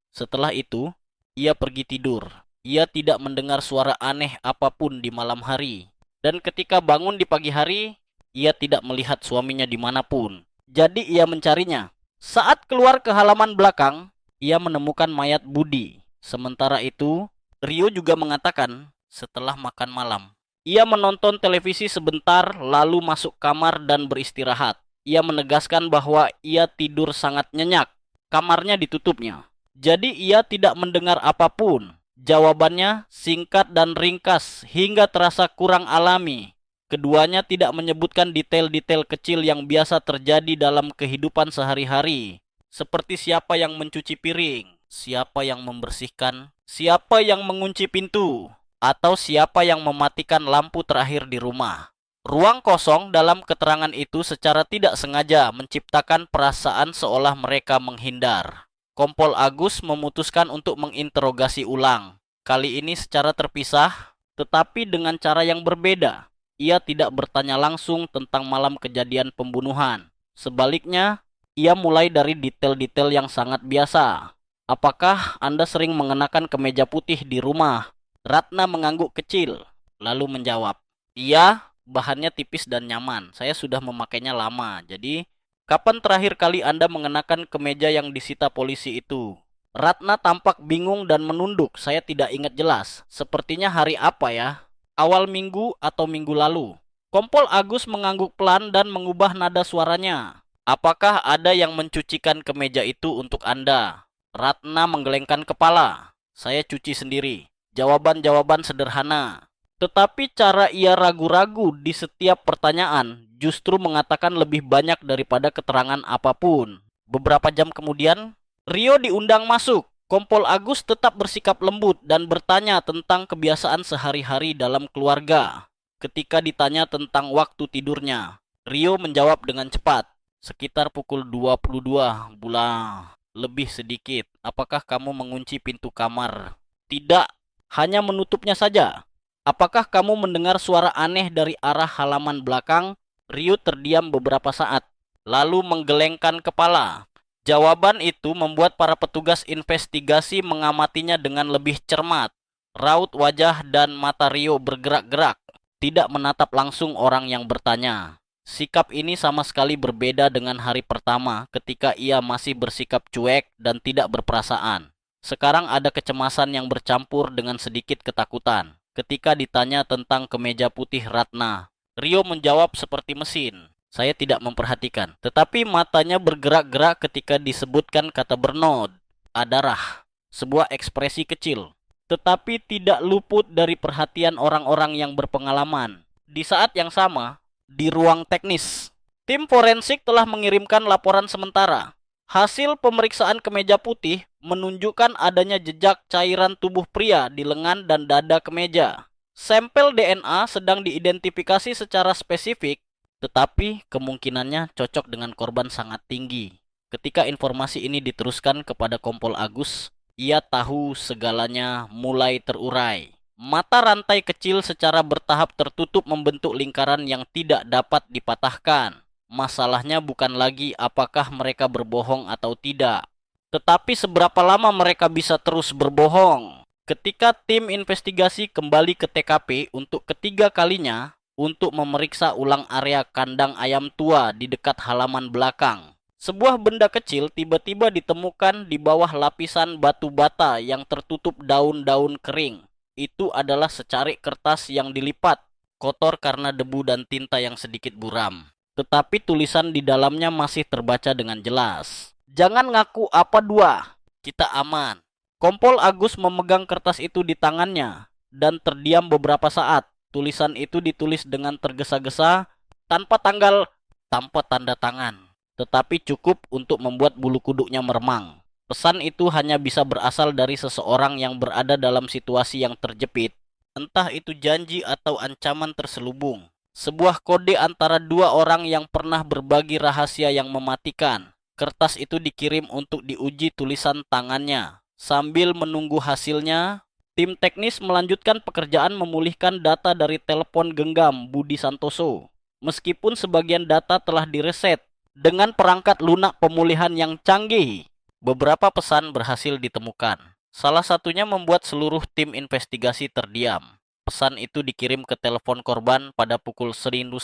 Setelah itu, ia pergi tidur. Ia tidak mendengar suara aneh apapun di malam hari. Dan ketika bangun di pagi hari, ia tidak melihat suaminya dimanapun. Jadi ia mencarinya. Saat keluar ke halaman belakang, ia menemukan mayat Budi. Sementara itu, Rio juga mengatakan setelah makan malam, ia menonton televisi sebentar lalu masuk kamar dan beristirahat. Ia menegaskan bahwa ia tidur sangat nyenyak. Kamarnya ditutupnya. Jadi ia tidak mendengar apapun. Jawabannya singkat dan ringkas hingga terasa kurang alami. Keduanya tidak menyebutkan detail-detail kecil yang biasa terjadi dalam kehidupan sehari-hari, seperti siapa yang mencuci piring, siapa yang membersihkan, siapa yang mengunci pintu, atau siapa yang mematikan lampu terakhir di rumah. Ruang kosong dalam keterangan itu secara tidak sengaja menciptakan perasaan seolah mereka menghindar. Kompol Agus memutuskan untuk menginterogasi ulang, kali ini secara terpisah, tetapi dengan cara yang berbeda. Ia tidak bertanya langsung tentang malam kejadian pembunuhan. Sebaliknya, ia mulai dari detail-detail yang sangat biasa. Apakah Anda sering mengenakan kemeja putih di rumah? Ratna mengangguk kecil, lalu menjawab, iya, bahannya tipis dan nyaman. Saya sudah memakainya lama. Jadi, kapan terakhir kali Anda mengenakan kemeja yang disita polisi itu? Ratna tampak bingung dan menunduk. Saya tidak ingat jelas. Sepertinya hari apa ya? Awal minggu atau minggu lalu. Kompol Agus mengangguk pelan dan mengubah nada suaranya. Apakah ada yang mencucikan kemeja itu untuk Anda? Ratna menggelengkan kepala. Saya cuci sendiri. Jawaban-jawaban sederhana. Tetapi cara ia ragu-ragu di setiap pertanyaan justru mengatakan lebih banyak daripada keterangan apapun. Beberapa jam kemudian, Rio diundang masuk. Kompol Agus tetap bersikap lembut dan bertanya tentang kebiasaan sehari-hari dalam keluarga. Ketika ditanya tentang waktu tidurnya, Rio menjawab dengan cepat. Sekitar pukul 22 bulan, lebih sedikit. Apakah kamu mengunci pintu kamar? Tidak, hanya menutupnya saja. Apakah kamu mendengar suara aneh dari arah halaman belakang? Rio terdiam beberapa saat, lalu menggelengkan kepala. Jawaban itu membuat para petugas investigasi mengamatinya dengan lebih cermat. Raut wajah dan mata Rio bergerak-gerak, tidak menatap langsung orang yang bertanya. Sikap ini sama sekali berbeda dengan hari pertama ketika ia masih bersikap cuek dan tidak berperasaan. Sekarang ada kecemasan yang bercampur dengan sedikit ketakutan. Ketika ditanya tentang kemeja putih Ratna, Rio menjawab seperti mesin. Saya tidak memperhatikan, tetapi matanya bergerak-gerak ketika disebutkan kata Bernard. Adarah, sebuah ekspresi kecil, tetapi tidak luput dari perhatian orang-orang yang berpengalaman. Di saat yang sama, di ruang teknis, tim forensik telah mengirimkan laporan sementara. Hasil pemeriksaan kemeja putih menunjukkan adanya jejak cairan tubuh pria di lengan dan dada kemeja. Sampel DNA sedang diidentifikasi secara spesifik, tetapi kemungkinannya cocok dengan korban sangat tinggi. Ketika informasi ini diteruskan kepada Kompol Agus, ia tahu segalanya mulai terurai. Mata rantai kecil secara bertahap tertutup membentuk lingkaran yang tidak dapat dipatahkan. Masalahnya bukan lagi apakah mereka berbohong atau tidak, tetapi seberapa lama mereka bisa terus berbohong. Ketika tim investigasi kembali ke TKP untuk ketiga kalinya, untuk memeriksa ulang area kandang ayam tua di dekat halaman belakang. Sebuah benda kecil tiba-tiba ditemukan di bawah lapisan batu bata yang tertutup daun-daun kering. Itu adalah secarik kertas yang dilipat, kotor karena debu dan tinta yang sedikit buram. Tetapi tulisan di dalamnya masih terbaca dengan jelas. Jangan ngaku apa dua, kita aman. Kompol Agus memegang kertas itu di tangannya dan terdiam beberapa saat. Tulisan itu ditulis dengan tergesa-gesa, tanpa tanggal, tanpa tanda tangan, tetapi cukup untuk membuat bulu kuduknya meremang. Pesan itu hanya bisa berasal dari seseorang yang berada dalam situasi yang terjepit. Entah itu janji atau ancaman terselubung. Sebuah kode antara dua orang yang pernah berbagi rahasia yang mematikan. Kertas itu dikirim untuk diuji tulisan tangannya. Sambil menunggu hasilnya, tim teknis melanjutkan pekerjaan memulihkan data dari telepon genggam Budi Santoso. Meskipun sebagian data telah direset dengan perangkat lunak pemulihan yang canggih, beberapa pesan berhasil ditemukan. Salah satunya membuat seluruh tim investigasi terdiam. Pesan itu dikirim ke telepon korban pada pukul 1:01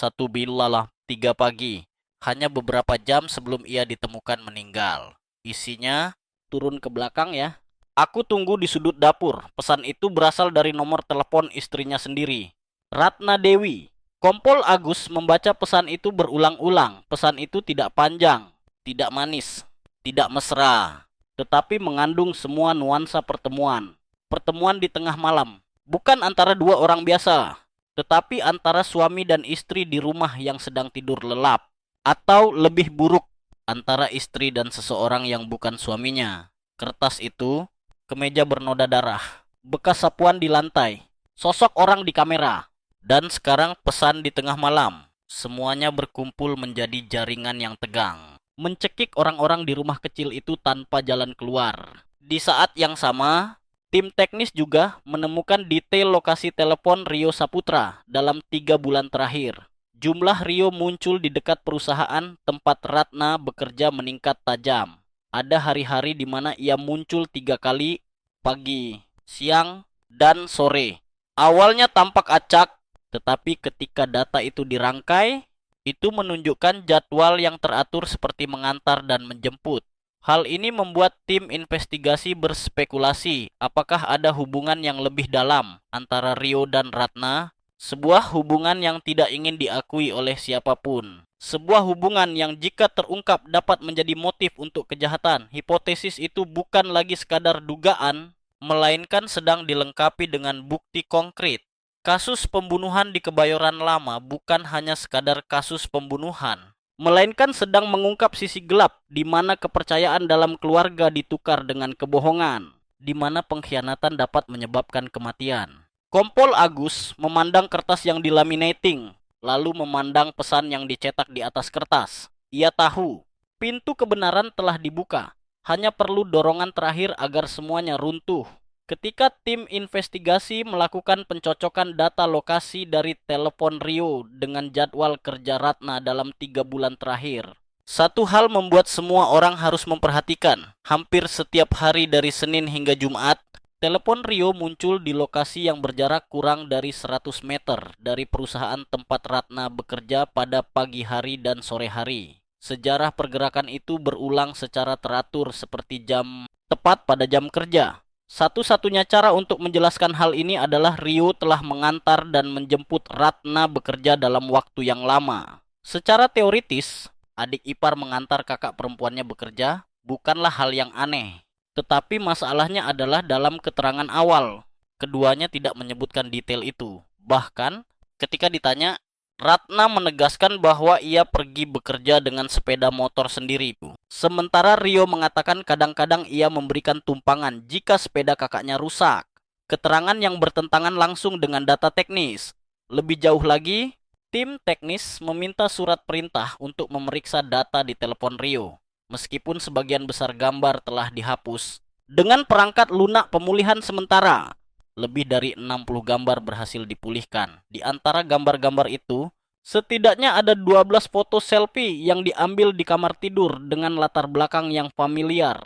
3 pagi, hanya beberapa jam sebelum ia ditemukan meninggal. Isinya, turun ke belakang ya. Aku tunggu di sudut dapur. Pesan itu berasal dari nomor telepon istrinya sendiri, Ratna Dewi. Kompol Agus membaca pesan itu berulang-ulang. Pesan itu tidak panjang, tidak manis, tidak mesra, tetapi mengandung semua nuansa pertemuan. pertemuan di tengah malam. Bukan antara dua orang biasa, tetapi antara suami dan istri di rumah yang sedang tidur lelap. Atau lebih buruk, antara istri dan seseorang yang bukan suaminya. Kertas itu, kemeja bernoda darah, bekas sapuan di lantai, sosok orang di kamera, dan sekarang pesan di tengah malam. Semuanya berkumpul menjadi jaringan yang tegang, mencekik orang-orang di rumah kecil itu tanpa jalan keluar. Di saat yang sama, tim teknis juga menemukan detail lokasi telepon Rio Saputra dalam 3 bulan terakhir. Jumlah Rio muncul di dekat perusahaan tempat Ratna bekerja meningkat tajam. Ada hari-hari di mana ia muncul 3 kali, pagi, siang, dan sore. Awalnya tampak acak, tetapi ketika data itu dirangkai, itu menunjukkan jadwal yang teratur seperti mengantar dan menjemput. Hal ini membuat tim investigasi berspekulasi apakah ada hubungan yang lebih dalam antara Rio dan Ratna, sebuah hubungan yang tidak ingin diakui oleh siapapun. Sebuah hubungan yang jika terungkap dapat menjadi motif untuk kejahatan. Hipotesis itu bukan lagi sekadar dugaan, melainkan sedang dilengkapi dengan bukti konkret. Kasus pembunuhan di Kebayoran Lama bukan hanya sekadar kasus pembunuhan, melainkan sedang mengungkap sisi gelap di mana kepercayaan dalam keluarga ditukar dengan kebohongan, di mana pengkhianatan dapat menyebabkan kematian. Kompol Agus memandang kertas yang dilaminating, lalu memandang pesan yang dicetak di atas kertas. Ia tahu, pintu kebenaran telah dibuka, hanya perlu dorongan terakhir agar semuanya runtuh. Ketika tim investigasi melakukan pencocokan data lokasi dari telepon Rio dengan jadwal kerja Ratna dalam 3 bulan terakhir, satu hal membuat semua orang harus memperhatikan. Hampir setiap hari dari Senin hingga Jumat, telepon Rio muncul di lokasi yang berjarak kurang dari 100 meter dari perusahaan tempat Ratna bekerja pada pagi hari dan sore hari. Sejarah pergerakan itu berulang secara teratur seperti jam tepat pada jam kerja. Satu-satunya cara untuk menjelaskan hal ini adalah Rio telah mengantar dan menjemput Ratna bekerja dalam waktu yang lama. Secara teoritis, adik ipar mengantar kakak perempuannya bekerja bukanlah hal yang aneh. Tetapi masalahnya adalah dalam keterangan awal, keduanya tidak menyebutkan detail itu. Bahkan, ketika ditanya, Ratna menegaskan bahwa ia pergi bekerja dengan sepeda motor sendiri. Sementara Rio mengatakan kadang-kadang ia memberikan tumpangan jika sepeda kakaknya rusak. Keterangan yang bertentangan langsung dengan data teknis. Lebih jauh lagi, tim teknis meminta surat perintah untuk memeriksa data di telepon Rio. Meskipun sebagian besar gambar telah dihapus, dengan perangkat lunak pemulihan sementara, lebih dari 60 gambar berhasil dipulihkan. Di antara gambar-gambar itu, setidaknya ada 12 foto selfie yang diambil di kamar tidur dengan latar belakang yang familiar,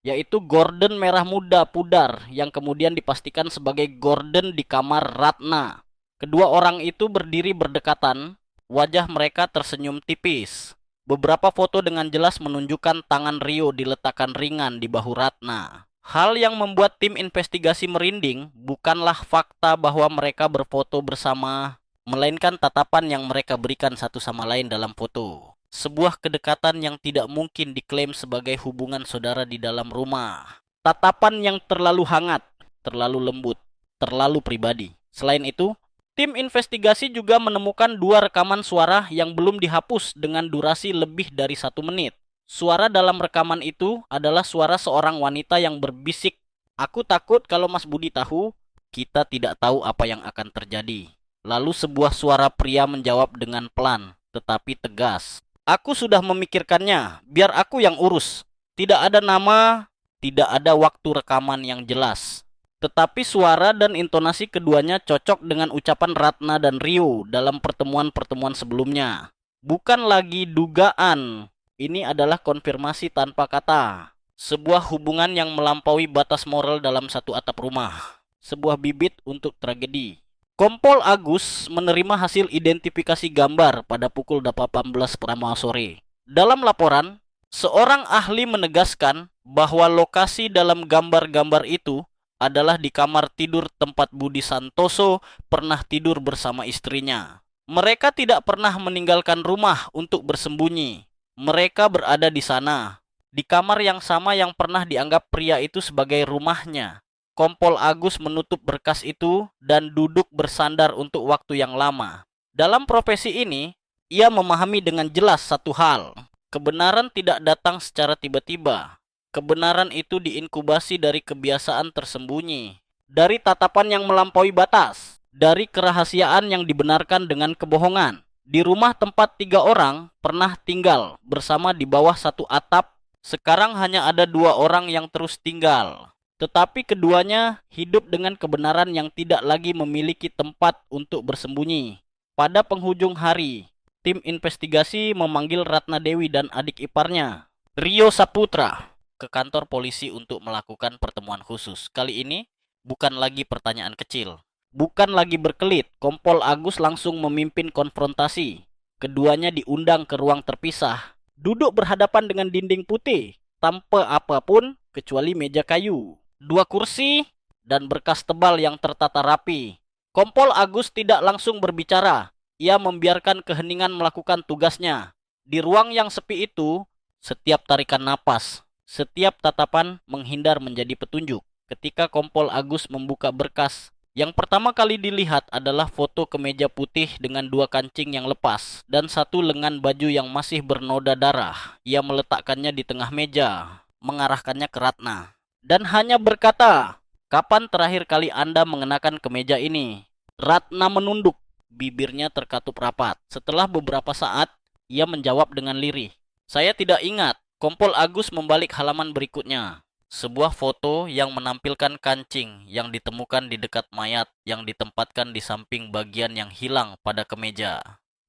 yaitu Gordon merah muda pudar yang kemudian dipastikan sebagai Gordon di kamar Ratna. Kedua orang itu berdiri berdekatan, wajah mereka tersenyum tipis. Beberapa foto dengan jelas menunjukkan tangan Rio diletakkan ringan di bahu Ratna. Hal yang membuat tim investigasi merinding bukanlah fakta bahwa mereka berfoto bersama, melainkan tatapan yang mereka berikan satu sama lain dalam foto. Sebuah kedekatan yang tidak mungkin diklaim sebagai hubungan saudara di dalam rumah. Tatapan yang terlalu hangat, terlalu lembut, terlalu pribadi. Selain itu, tim investigasi juga menemukan 2 rekaman suara yang belum dihapus dengan durasi lebih dari 1 menit. Suara dalam rekaman itu adalah suara seorang wanita yang berbisik, "Aku takut kalau Mas Budi tahu, kita tidak tahu apa yang akan terjadi." Lalu sebuah suara pria menjawab dengan pelan, tetapi tegas, "Aku sudah memikirkannya, biar aku yang urus." Tidak ada nama, tidak ada waktu rekaman yang jelas. Tetapi suara dan intonasi keduanya cocok dengan ucapan Ratna dan Rio dalam pertemuan-pertemuan sebelumnya. Bukan lagi dugaan. Ini adalah konfirmasi tanpa kata. Sebuah hubungan yang melampaui batas moral dalam satu atap rumah. Sebuah bibit untuk tragedi. Kompol Agus menerima hasil identifikasi gambar pada pukul 18 sore. Dalam laporan, seorang ahli menegaskan bahwa lokasi dalam gambar-gambar itu adalah di kamar tidur tempat Budi Santoso pernah tidur bersama istrinya. Mereka tidak pernah meninggalkan rumah untuk bersembunyi. Mereka berada di sana, di kamar yang sama yang pernah dianggap pria itu sebagai rumahnya. Kompol Agus menutup berkas itu dan duduk bersandar untuk waktu yang lama. Dalam profesi ini, ia memahami dengan jelas satu hal. Kebenaran tidak datang secara tiba-tiba. Kebenaran itu diinkubasi dari kebiasaan tersembunyi, dari tatapan yang melampaui batas, dari kerahasiaan yang dibenarkan dengan kebohongan. Di rumah tempat 3 orang pernah tinggal bersama di bawah satu atap, sekarang hanya ada 2 orang yang terus tinggal. Tetapi keduanya hidup dengan kebenaran yang tidak lagi memiliki tempat untuk bersembunyi. Pada penghujung hari, tim investigasi memanggil Ratna Dewi dan adik iparnya, Rio Saputra, ke kantor polisi untuk melakukan pertemuan khusus. Kali ini bukan lagi pertanyaan kecil, bukan lagi berkelit. Kompol Agus langsung memimpin konfrontasi. Keduanya diundang ke ruang terpisah, duduk berhadapan dengan dinding putih, tanpa apapun kecuali meja kayu, 2 kursi, dan berkas tebal yang tertata rapi. Kompol Agus tidak langsung berbicara. Ia membiarkan keheningan melakukan tugasnya. Di ruang yang sepi itu, setiap tarikan napas, setiap tatapan menghindar menjadi petunjuk. Ketika Kompol Agus membuka berkas, yang pertama kali dilihat adalah foto kemeja putih dengan 2 kancing yang lepas dan 1 lengan baju yang masih bernoda darah. Ia meletakkannya di tengah meja, mengarahkannya ke Ratna, dan hanya berkata, "Kapan terakhir kali Anda mengenakan kemeja ini?" Ratna menunduk, bibirnya terkatup rapat. Setelah beberapa saat, ia menjawab dengan lirih, "Saya tidak ingat." Kompol Agus membalik halaman berikutnya. Sebuah foto yang menampilkan kancing yang ditemukan di dekat mayat yang ditempatkan di samping bagian yang hilang pada kemeja.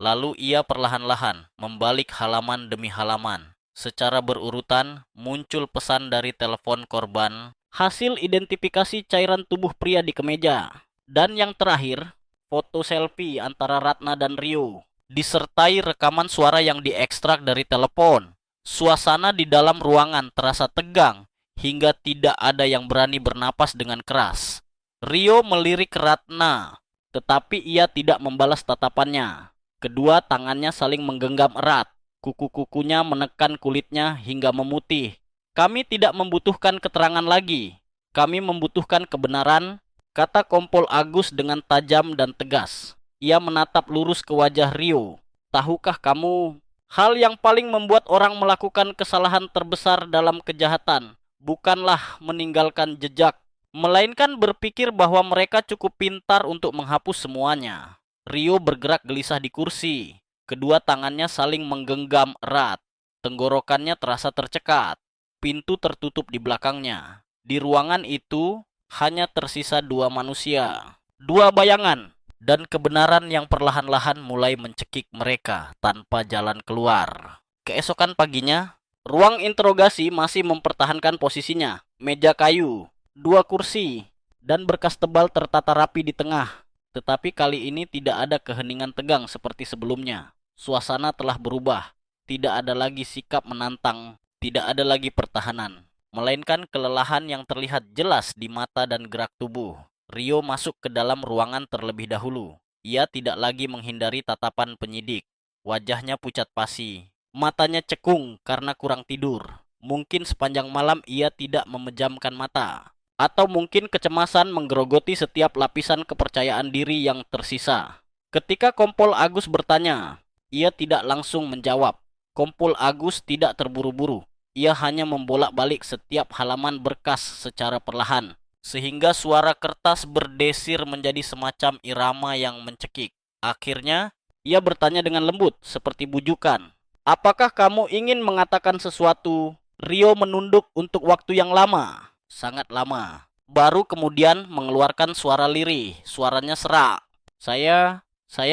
Lalu ia perlahan-lahan membalik halaman demi halaman. Secara berurutan muncul pesan dari telepon korban, hasil identifikasi cairan tubuh pria di kemeja, dan yang terakhir, foto selfie antara Ratna dan Rio, disertai rekaman suara yang diekstrak dari telepon. Suasana di dalam ruangan terasa tegang hingga tidak ada yang berani bernapas dengan keras. Rio melirik Ratna, tetapi ia tidak membalas tatapannya. Kedua tangannya saling menggenggam erat. Kuku-kukunya menekan kulitnya hingga memutih. "Kami tidak membutuhkan keterangan lagi. Kami membutuhkan kebenaran," kata Kompol Agus dengan tajam dan tegas. Ia menatap lurus ke wajah Rio. "Tahukah kamu, hal yang paling membuat orang melakukan kesalahan terbesar dalam kejahatan bukanlah meninggalkan jejak, melainkan berpikir bahwa mereka cukup pintar untuk menghapus semuanya." Rio bergerak gelisah di kursi. Kedua tangannya saling menggenggam erat. Tenggorokannya terasa tercekat. Pintu tertutup di belakangnya. Di ruangan itu hanya tersisa 2 manusia, 2 bayangan, dan kebenaran yang perlahan-lahan mulai mencekik mereka tanpa jalan keluar. Keesokan paginya, ruang interogasi masih mempertahankan posisinya. Meja kayu, 2 kursi, dan berkas tebal tertata rapi di tengah. Tetapi kali ini tidak ada keheningan tegang seperti sebelumnya. Suasana telah berubah. Tidak ada lagi sikap menantang, tidak ada lagi pertahanan, melainkan kelelahan yang terlihat jelas di mata dan gerak tubuh. Rio masuk ke dalam ruangan terlebih dahulu. Ia tidak lagi menghindari tatapan penyidik. Wajahnya pucat pasi, matanya cekung karena kurang tidur. Mungkin sepanjang malam ia tidak memejamkan mata. Atau mungkin kecemasan menggerogoti setiap lapisan kepercayaan diri yang tersisa. Ketika Kompol Agus bertanya, ia tidak langsung menjawab. Kompol Agus tidak terburu-buru. Ia hanya membolak-balik setiap halaman berkas secara perlahan, sehingga suara kertas berdesir menjadi semacam irama yang mencekik. Akhirnya, ia bertanya dengan lembut, seperti bujukan. "Apakah kamu ingin mengatakan sesuatu?" Rio menunduk untuk waktu yang lama. Sangat lama. Baru kemudian mengeluarkan suara lirih. Suaranya serak. Saya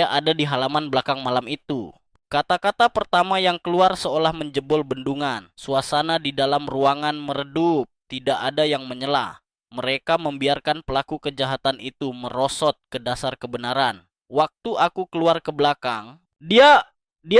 ada di halaman belakang malam itu." Kata-kata pertama yang keluar seolah menjebol bendungan. Suasana di dalam ruangan meredup. Tidak ada yang menyela. Mereka membiarkan pelaku kejahatan itu merosot ke dasar kebenaran. "Waktu aku keluar ke belakang, dia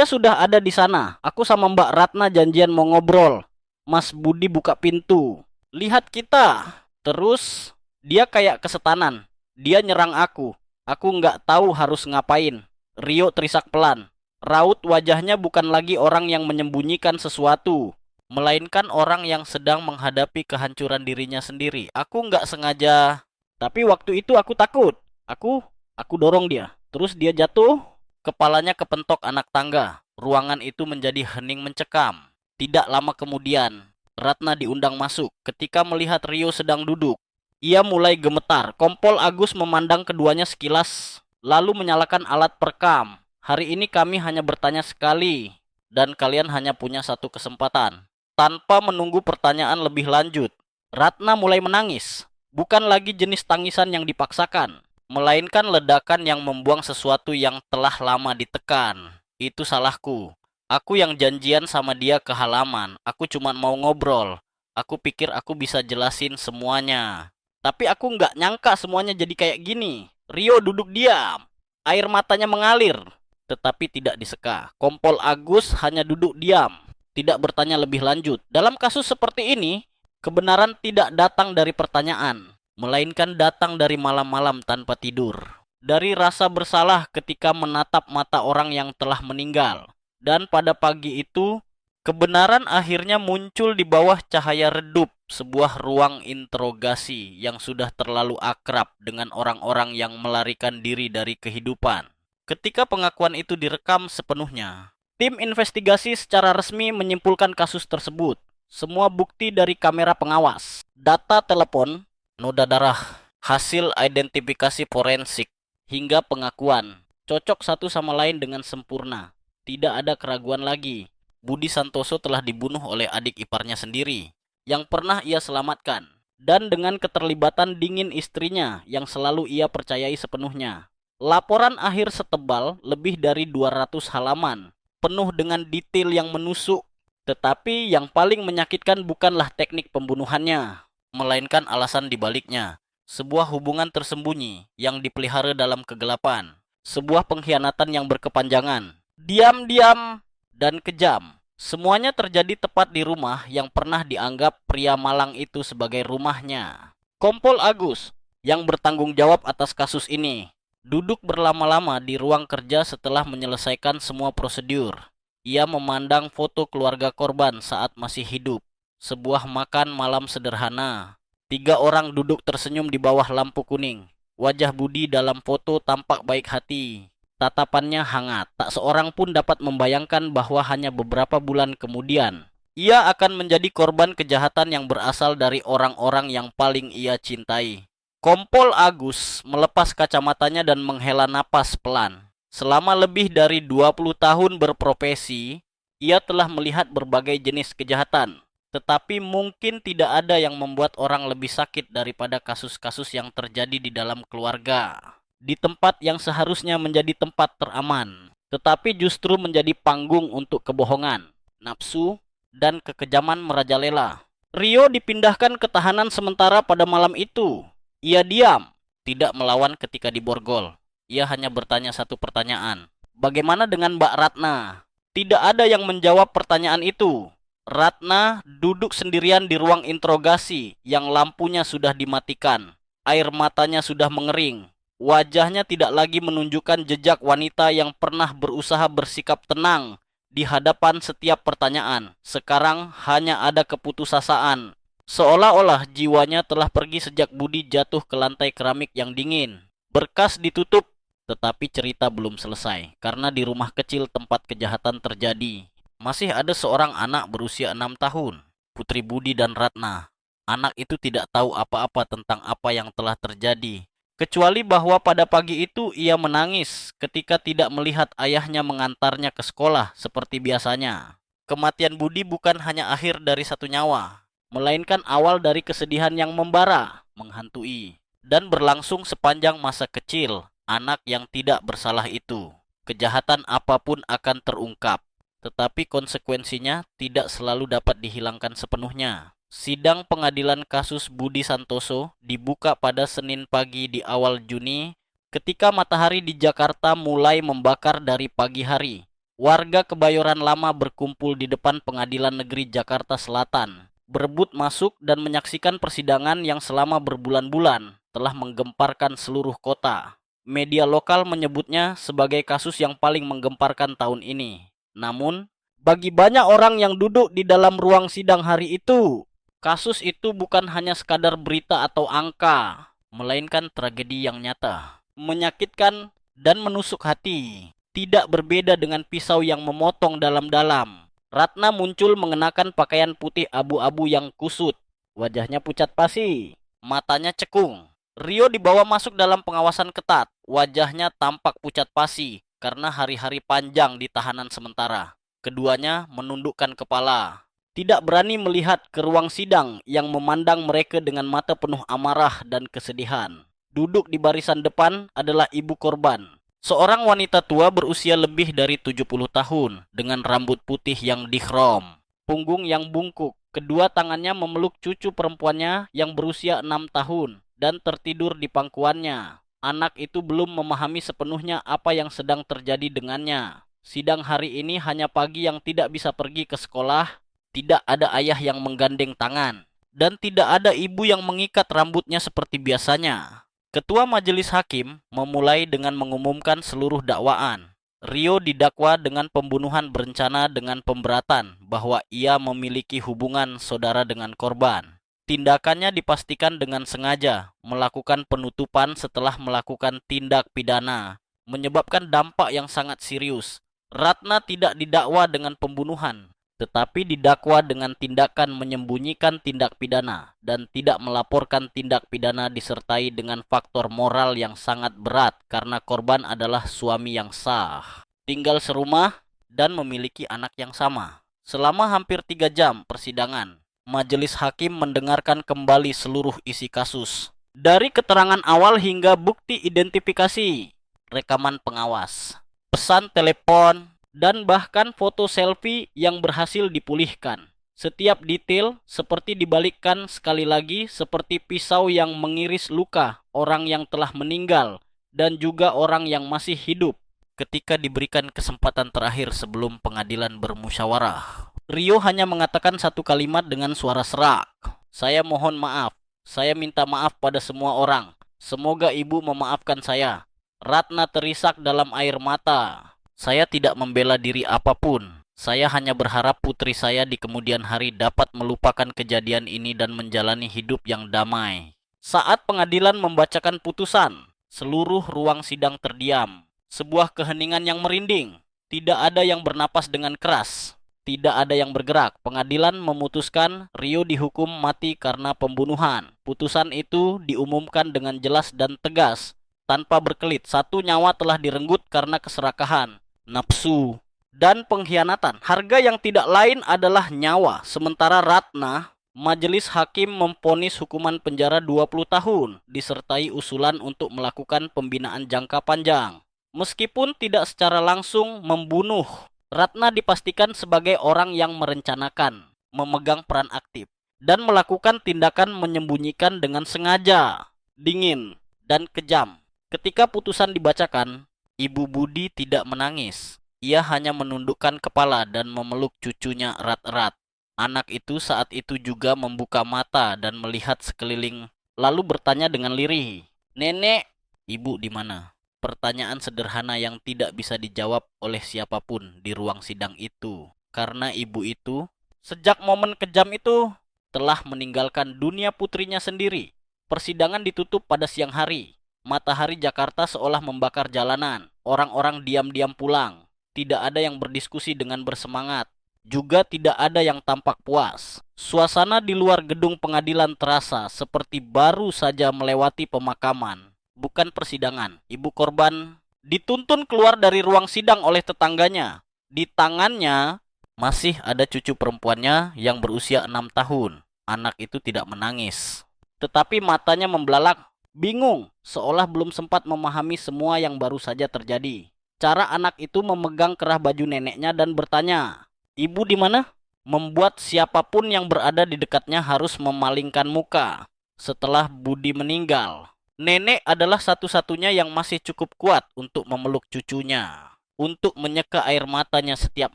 sudah ada di sana. Aku sama Mbak Ratna janjian mau ngobrol. Mas Budi buka pintu. Lihat kita. Terus dia kayak kesetanan. Dia nyerang aku. Aku nggak tahu harus ngapain." Rio terisak pelan. Raut wajahnya bukan lagi orang yang menyembunyikan sesuatu, melainkan orang yang sedang menghadapi kehancuran dirinya sendiri. Aku nggak sengaja, tapi waktu itu aku takut. Aku dorong dia. Terus dia jatuh, kepalanya kepentok anak tangga. Ruangan itu menjadi hening mencekam. Tidak lama kemudian, Ratna diundang masuk. Ketika melihat Rio sedang duduk, ia mulai gemetar. Kompol Agus memandang keduanya sekilas, lalu menyalakan alat perekam. Hari ini kami hanya bertanya sekali, dan kalian hanya punya satu kesempatan. Tanpa menunggu pertanyaan lebih lanjut, Ratna mulai menangis. Bukan lagi jenis tangisan yang dipaksakan, melainkan ledakan yang membuang sesuatu yang telah lama ditekan. Itu salahku. Aku yang janjian sama dia ke halaman. Aku cuma mau ngobrol. Aku pikir aku bisa jelasin semuanya. Tapi aku nggak nyangka semuanya jadi kayak gini. Rio duduk diam. Air matanya mengalir, tetapi tidak diseka. Kompol Agus hanya duduk diam, tidak bertanya lebih lanjut. Dalam kasus seperti ini, kebenaran tidak datang dari pertanyaan, melainkan datang dari malam-malam tanpa tidur. Dari rasa bersalah ketika menatap mata orang yang telah meninggal. Dan pada pagi itu, kebenaran akhirnya muncul di bawah cahaya redup sebuah ruang interogasi yang sudah terlalu akrab dengan orang-orang yang melarikan diri dari kehidupan. Ketika pengakuan itu direkam sepenuhnya, tim investigasi secara resmi menyimpulkan kasus tersebut. Semua bukti dari kamera pengawas, data telepon, noda darah, hasil identifikasi forensik, hingga pengakuan cocok satu sama lain dengan sempurna. Tidak ada keraguan lagi. Budi Santoso telah dibunuh oleh adik iparnya sendiri yang pernah ia selamatkan, dan dengan keterlibatan dingin istrinya yang selalu ia percayai sepenuhnya. Laporan akhir setebal lebih dari 200 halaman, penuh dengan detail yang menusuk. Tetapi yang paling menyakitkan bukanlah teknik pembunuhannya, melainkan alasan dibaliknya. Sebuah hubungan tersembunyi yang dipelihara dalam kegelapan. Sebuah pengkhianatan yang berkepanjangan, diam-diam, dan kejam. Semuanya terjadi tepat di rumah yang pernah dianggap pria malang itu sebagai rumahnya. Kompol Agus, yang bertanggung jawab atas kasus ini, duduk berlama-lama di ruang kerja setelah menyelesaikan semua prosedur. Ia memandang foto keluarga korban saat masih hidup. Sebuah makan malam sederhana. 3 orang duduk tersenyum di bawah lampu kuning. Wajah Budi dalam foto tampak baik hati. Tatapannya hangat. Tak seorang pun dapat membayangkan bahwa hanya beberapa bulan kemudian, ia akan menjadi korban kejahatan yang berasal dari orang-orang yang paling ia cintai. Kompol Agus melepas kacamatanya dan menghela napas pelan. Selama lebih dari 20 tahun berprofesi, ia telah melihat berbagai jenis kejahatan. Tetapi mungkin tidak ada yang membuat orang lebih sakit daripada kasus-kasus yang terjadi di dalam keluarga. Di tempat yang seharusnya menjadi tempat teraman, tetapi justru menjadi panggung untuk kebohongan, nafsu, dan kekejaman merajalela. Rio dipindahkan ke tahanan sementara pada malam itu. Ia diam, tidak melawan ketika diborgol. Ia hanya bertanya satu pertanyaan. Bagaimana dengan Mbak Ratna? Tidak ada yang menjawab pertanyaan itu. Ratna duduk sendirian di ruang interogasi yang lampunya sudah dimatikan. Air matanya sudah mengering. Wajahnya tidak lagi menunjukkan jejak wanita yang pernah berusaha bersikap tenang di hadapan setiap pertanyaan. Sekarang hanya ada keputusasaan. Seolah-olah jiwanya telah pergi sejak Budi jatuh ke lantai keramik yang dingin. Berkas ditutup, tetapi cerita belum selesai. Karena di rumah kecil tempat kejahatan terjadi, masih ada seorang anak berusia 6 tahun, Putri Budi dan Ratna. Anak itu tidak tahu apa-apa tentang apa yang telah terjadi, kecuali bahwa pada pagi itu ia menangis ketika tidak melihat ayahnya mengantarnya ke sekolah seperti biasanya. Kematian Budi bukan hanya akhir dari satu nyawa, melainkan awal dari kesedihan yang membara, menghantui, dan berlangsung sepanjang masa kecil anak yang tidak bersalah itu. Kejahatan apapun akan terungkap, tetapi konsekuensinya tidak selalu dapat dihilangkan sepenuhnya. Sidang pengadilan kasus Budi Santoso dibuka pada Senin pagi di awal Juni ketika matahari di Jakarta mulai membakar dari pagi hari. Warga Kebayoran Lama berkumpul di depan Pengadilan Negeri Jakarta Selatan, berebut masuk dan menyaksikan persidangan yang selama berbulan-bulan telah menggemparkan seluruh kota. Media lokal menyebutnya sebagai kasus yang paling menggemparkan tahun ini. Namun, Bagi banyak orang yang duduk di dalam ruang sidang hari itu, kasus itu bukan hanya sekadar berita atau angka, melainkan tragedi yang nyata, menyakitkan dan menusuk hati. Tidak berbeda dengan pisau yang memotong dalam-dalam. Ratna muncul mengenakan pakaian putih abu-abu yang kusut. Wajahnya pucat pasi, matanya cekung. Rio dibawa masuk dalam pengawasan ketat. Wajahnya tampak pucat pasi karena hari-hari panjang di tahanan sementara. Keduanya menundukkan kepala, tidak berani melihat ke ruang sidang yang memandang mereka dengan mata penuh amarah dan kesedihan. Duduk di barisan depan adalah ibu korban. Seorang wanita tua berusia lebih dari 70 tahun dengan rambut putih yang dikhrom, punggung yang bungkuk. Kedua tangannya memeluk cucu perempuannya yang berusia 6 tahun dan tertidur di pangkuannya. Anak itu belum memahami sepenuhnya apa yang sedang terjadi dengannya. Sidang hari ini hanya pagi yang tidak bisa pergi ke sekolah, tidak ada ayah yang menggandeng tangan, dan tidak ada ibu yang mengikat rambutnya seperti biasanya. Ketua Majelis Hakim memulai dengan mengumumkan seluruh dakwaan. Rio didakwa dengan pembunuhan berencana dengan pemberatan bahwa ia memiliki hubungan saudara dengan korban. Tindakannya dipastikan dengan sengaja melakukan penutupan setelah melakukan tindak pidana, menyebabkan dampak yang sangat serius. Ratna tidak didakwa dengan pembunuhan, tetapi didakwa dengan tindakan menyembunyikan tindak pidana dan tidak melaporkan tindak pidana disertai dengan faktor moral yang sangat berat karena korban adalah suami yang sah, tinggal serumah, dan memiliki anak yang sama. Selama hampir 3 jam persidangan, Majelis Hakim mendengarkan kembali seluruh isi kasus. Dari keterangan awal hingga bukti identifikasi, rekaman pengawas, pesan telepon, dan bahkan foto selfie yang berhasil dipulihkan. Setiap detail seperti dibalikkan sekali lagi seperti pisau yang mengiris luka orang yang telah meninggal dan juga orang yang masih hidup. Ketika diberikan kesempatan terakhir sebelum pengadilan bermusyawarah, Rio hanya mengatakan satu kalimat dengan suara serak. Saya mohon maaf. Saya minta maaf pada semua orang. Semoga ibu memaafkan saya. Ratna terisak dalam air mata. Saya tidak membela diri apapun. Saya hanya berharap putri saya di kemudian hari dapat melupakan kejadian ini dan menjalani hidup yang damai. Saat pengadilan membacakan putusan, seluruh ruang sidang terdiam. Sebuah keheningan yang merinding. Tidak ada yang bernapas dengan keras. Tidak ada yang bergerak. Pengadilan memutuskan Rio dihukum mati karena pembunuhan. Putusan itu diumumkan dengan jelas dan tegas, tanpa berkelit. Satu nyawa telah direnggut karena keserakahan, nafsu, dan pengkhianatan. Harga yang tidak lain adalah nyawa. Sementara Ratna, Majelis Hakim memvonis hukuman penjara 20 tahun disertai usulan untuk melakukan pembinaan jangka panjang. Meskipun tidak secara langsung membunuh, Ratna dipastikan sebagai orang yang merencanakan, memegang peran aktif, dan melakukan tindakan menyembunyikan dengan sengaja, dingin, dan kejam. Ketika putusan dibacakan, Ibu Budi tidak menangis. Ia hanya menundukkan kepala dan memeluk cucunya erat-erat. Anak itu saat itu juga membuka mata dan melihat sekeliling, lalu bertanya dengan lirih, "Nenek, ibu di mana?" Pertanyaan sederhana yang tidak bisa dijawab oleh siapapun di ruang sidang itu. Karena ibu itu, sejak momen kejam itu, telah meninggalkan dunia putrinya sendiri. Persidangan ditutup pada siang hari. Matahari Jakarta seolah membakar jalanan. Orang-orang diam-diam pulang. Tidak ada yang berdiskusi dengan bersemangat. Juga tidak ada yang tampak puas. Suasana di luar gedung pengadilan terasa seperti baru saja melewati pemakaman, bukan persidangan. Ibu korban dituntun keluar dari ruang sidang oleh tetangganya. Di tangannya masih ada cucu perempuannya yang berusia 6 tahun. Anak itu tidak menangis, tetapi matanya membelalak, bingung, seolah belum sempat memahami semua yang baru saja terjadi. Cara anak itu memegang kerah baju neneknya dan bertanya, "Ibu di mana?" Membuat siapapun yang berada di dekatnya harus memalingkan muka. Setelah Budi meninggal, nenek adalah satu-satunya yang masih cukup kuat untuk memeluk cucunya, untuk menyeka air matanya setiap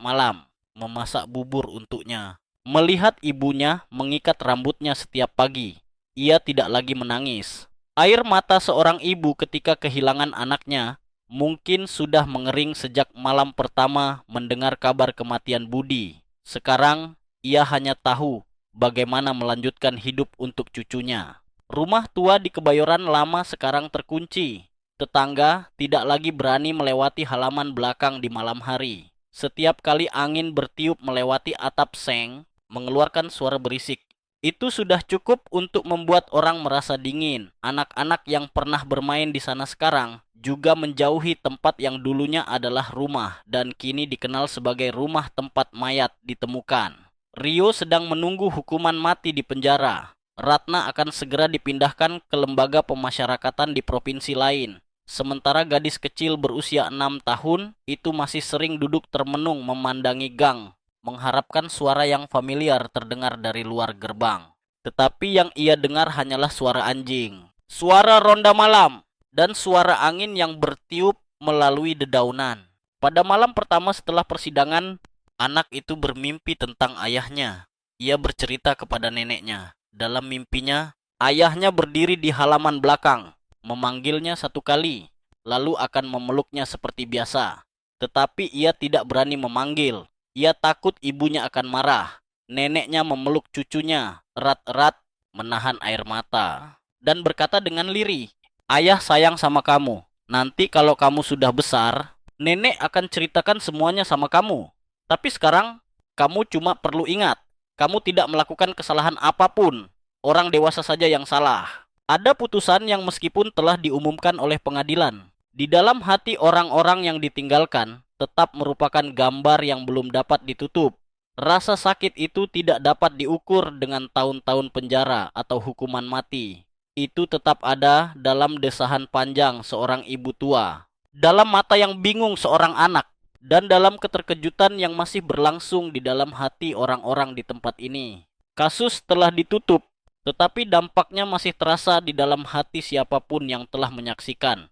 malam, memasak bubur untuknya. Melihat ibunya mengikat rambutnya setiap pagi, ia tidak lagi menangis. Air mata seorang ibu ketika kehilangan anaknya mungkin sudah mengering sejak malam pertama mendengar kabar kematian Budi. Sekarang, ia hanya tahu bagaimana melanjutkan hidup untuk cucunya. Rumah tua di Kebayoran Lama sekarang terkunci. Tetangga tidak lagi berani melewati halaman belakang di malam hari. Setiap kali angin bertiup melewati atap seng, mengeluarkan suara berisik. Itu sudah cukup untuk membuat orang merasa dingin. Anak-anak yang pernah bermain di sana sekarang juga menjauhi tempat yang dulunya adalah rumah dan kini dikenal sebagai rumah tempat mayat ditemukan. Rio sedang menunggu hukuman mati di penjara. Ratna akan segera dipindahkan ke lembaga pemasyarakatan di provinsi lain. Sementara gadis kecil berusia 6 tahun itu masih sering duduk termenung memandangi gang, mengharapkan suara yang familiar terdengar dari luar gerbang. Tetapi yang ia dengar hanyalah suara anjing, suara ronda malam, dan suara angin yang bertiup melalui dedaunan. Pada malam pertama setelah persidangan, anak itu bermimpi tentang ayahnya. Ia bercerita kepada neneknya. Dalam mimpinya, ayahnya berdiri di halaman belakang, memanggilnya satu kali, lalu akan memeluknya seperti biasa. Tetapi ia tidak berani memanggil. Ia takut ibunya akan marah. Neneknya memeluk cucunya erat-erat, menahan air mata, dan berkata dengan lirih, "Ayah sayang sama kamu. Nanti kalau kamu sudah besar, nenek akan ceritakan semuanya sama kamu. Tapi sekarang, kamu cuma perlu ingat, kamu tidak melakukan kesalahan apapun. Orang dewasa saja yang salah." Ada putusan yang meskipun telah diumumkan oleh pengadilan, di dalam hati orang-orang yang ditinggalkan tetap merupakan gambar yang belum dapat ditutup. Rasa sakit itu tidak dapat diukur dengan tahun-tahun penjara atau hukuman mati. Itu tetap ada dalam desahan panjang seorang ibu tua, dalam mata yang bingung seorang anak, dan dalam keterkejutan yang masih berlangsung di dalam hati orang-orang di tempat ini. Kasus telah ditutup, tetapi dampaknya masih terasa di dalam hati siapapun yang telah menyaksikan.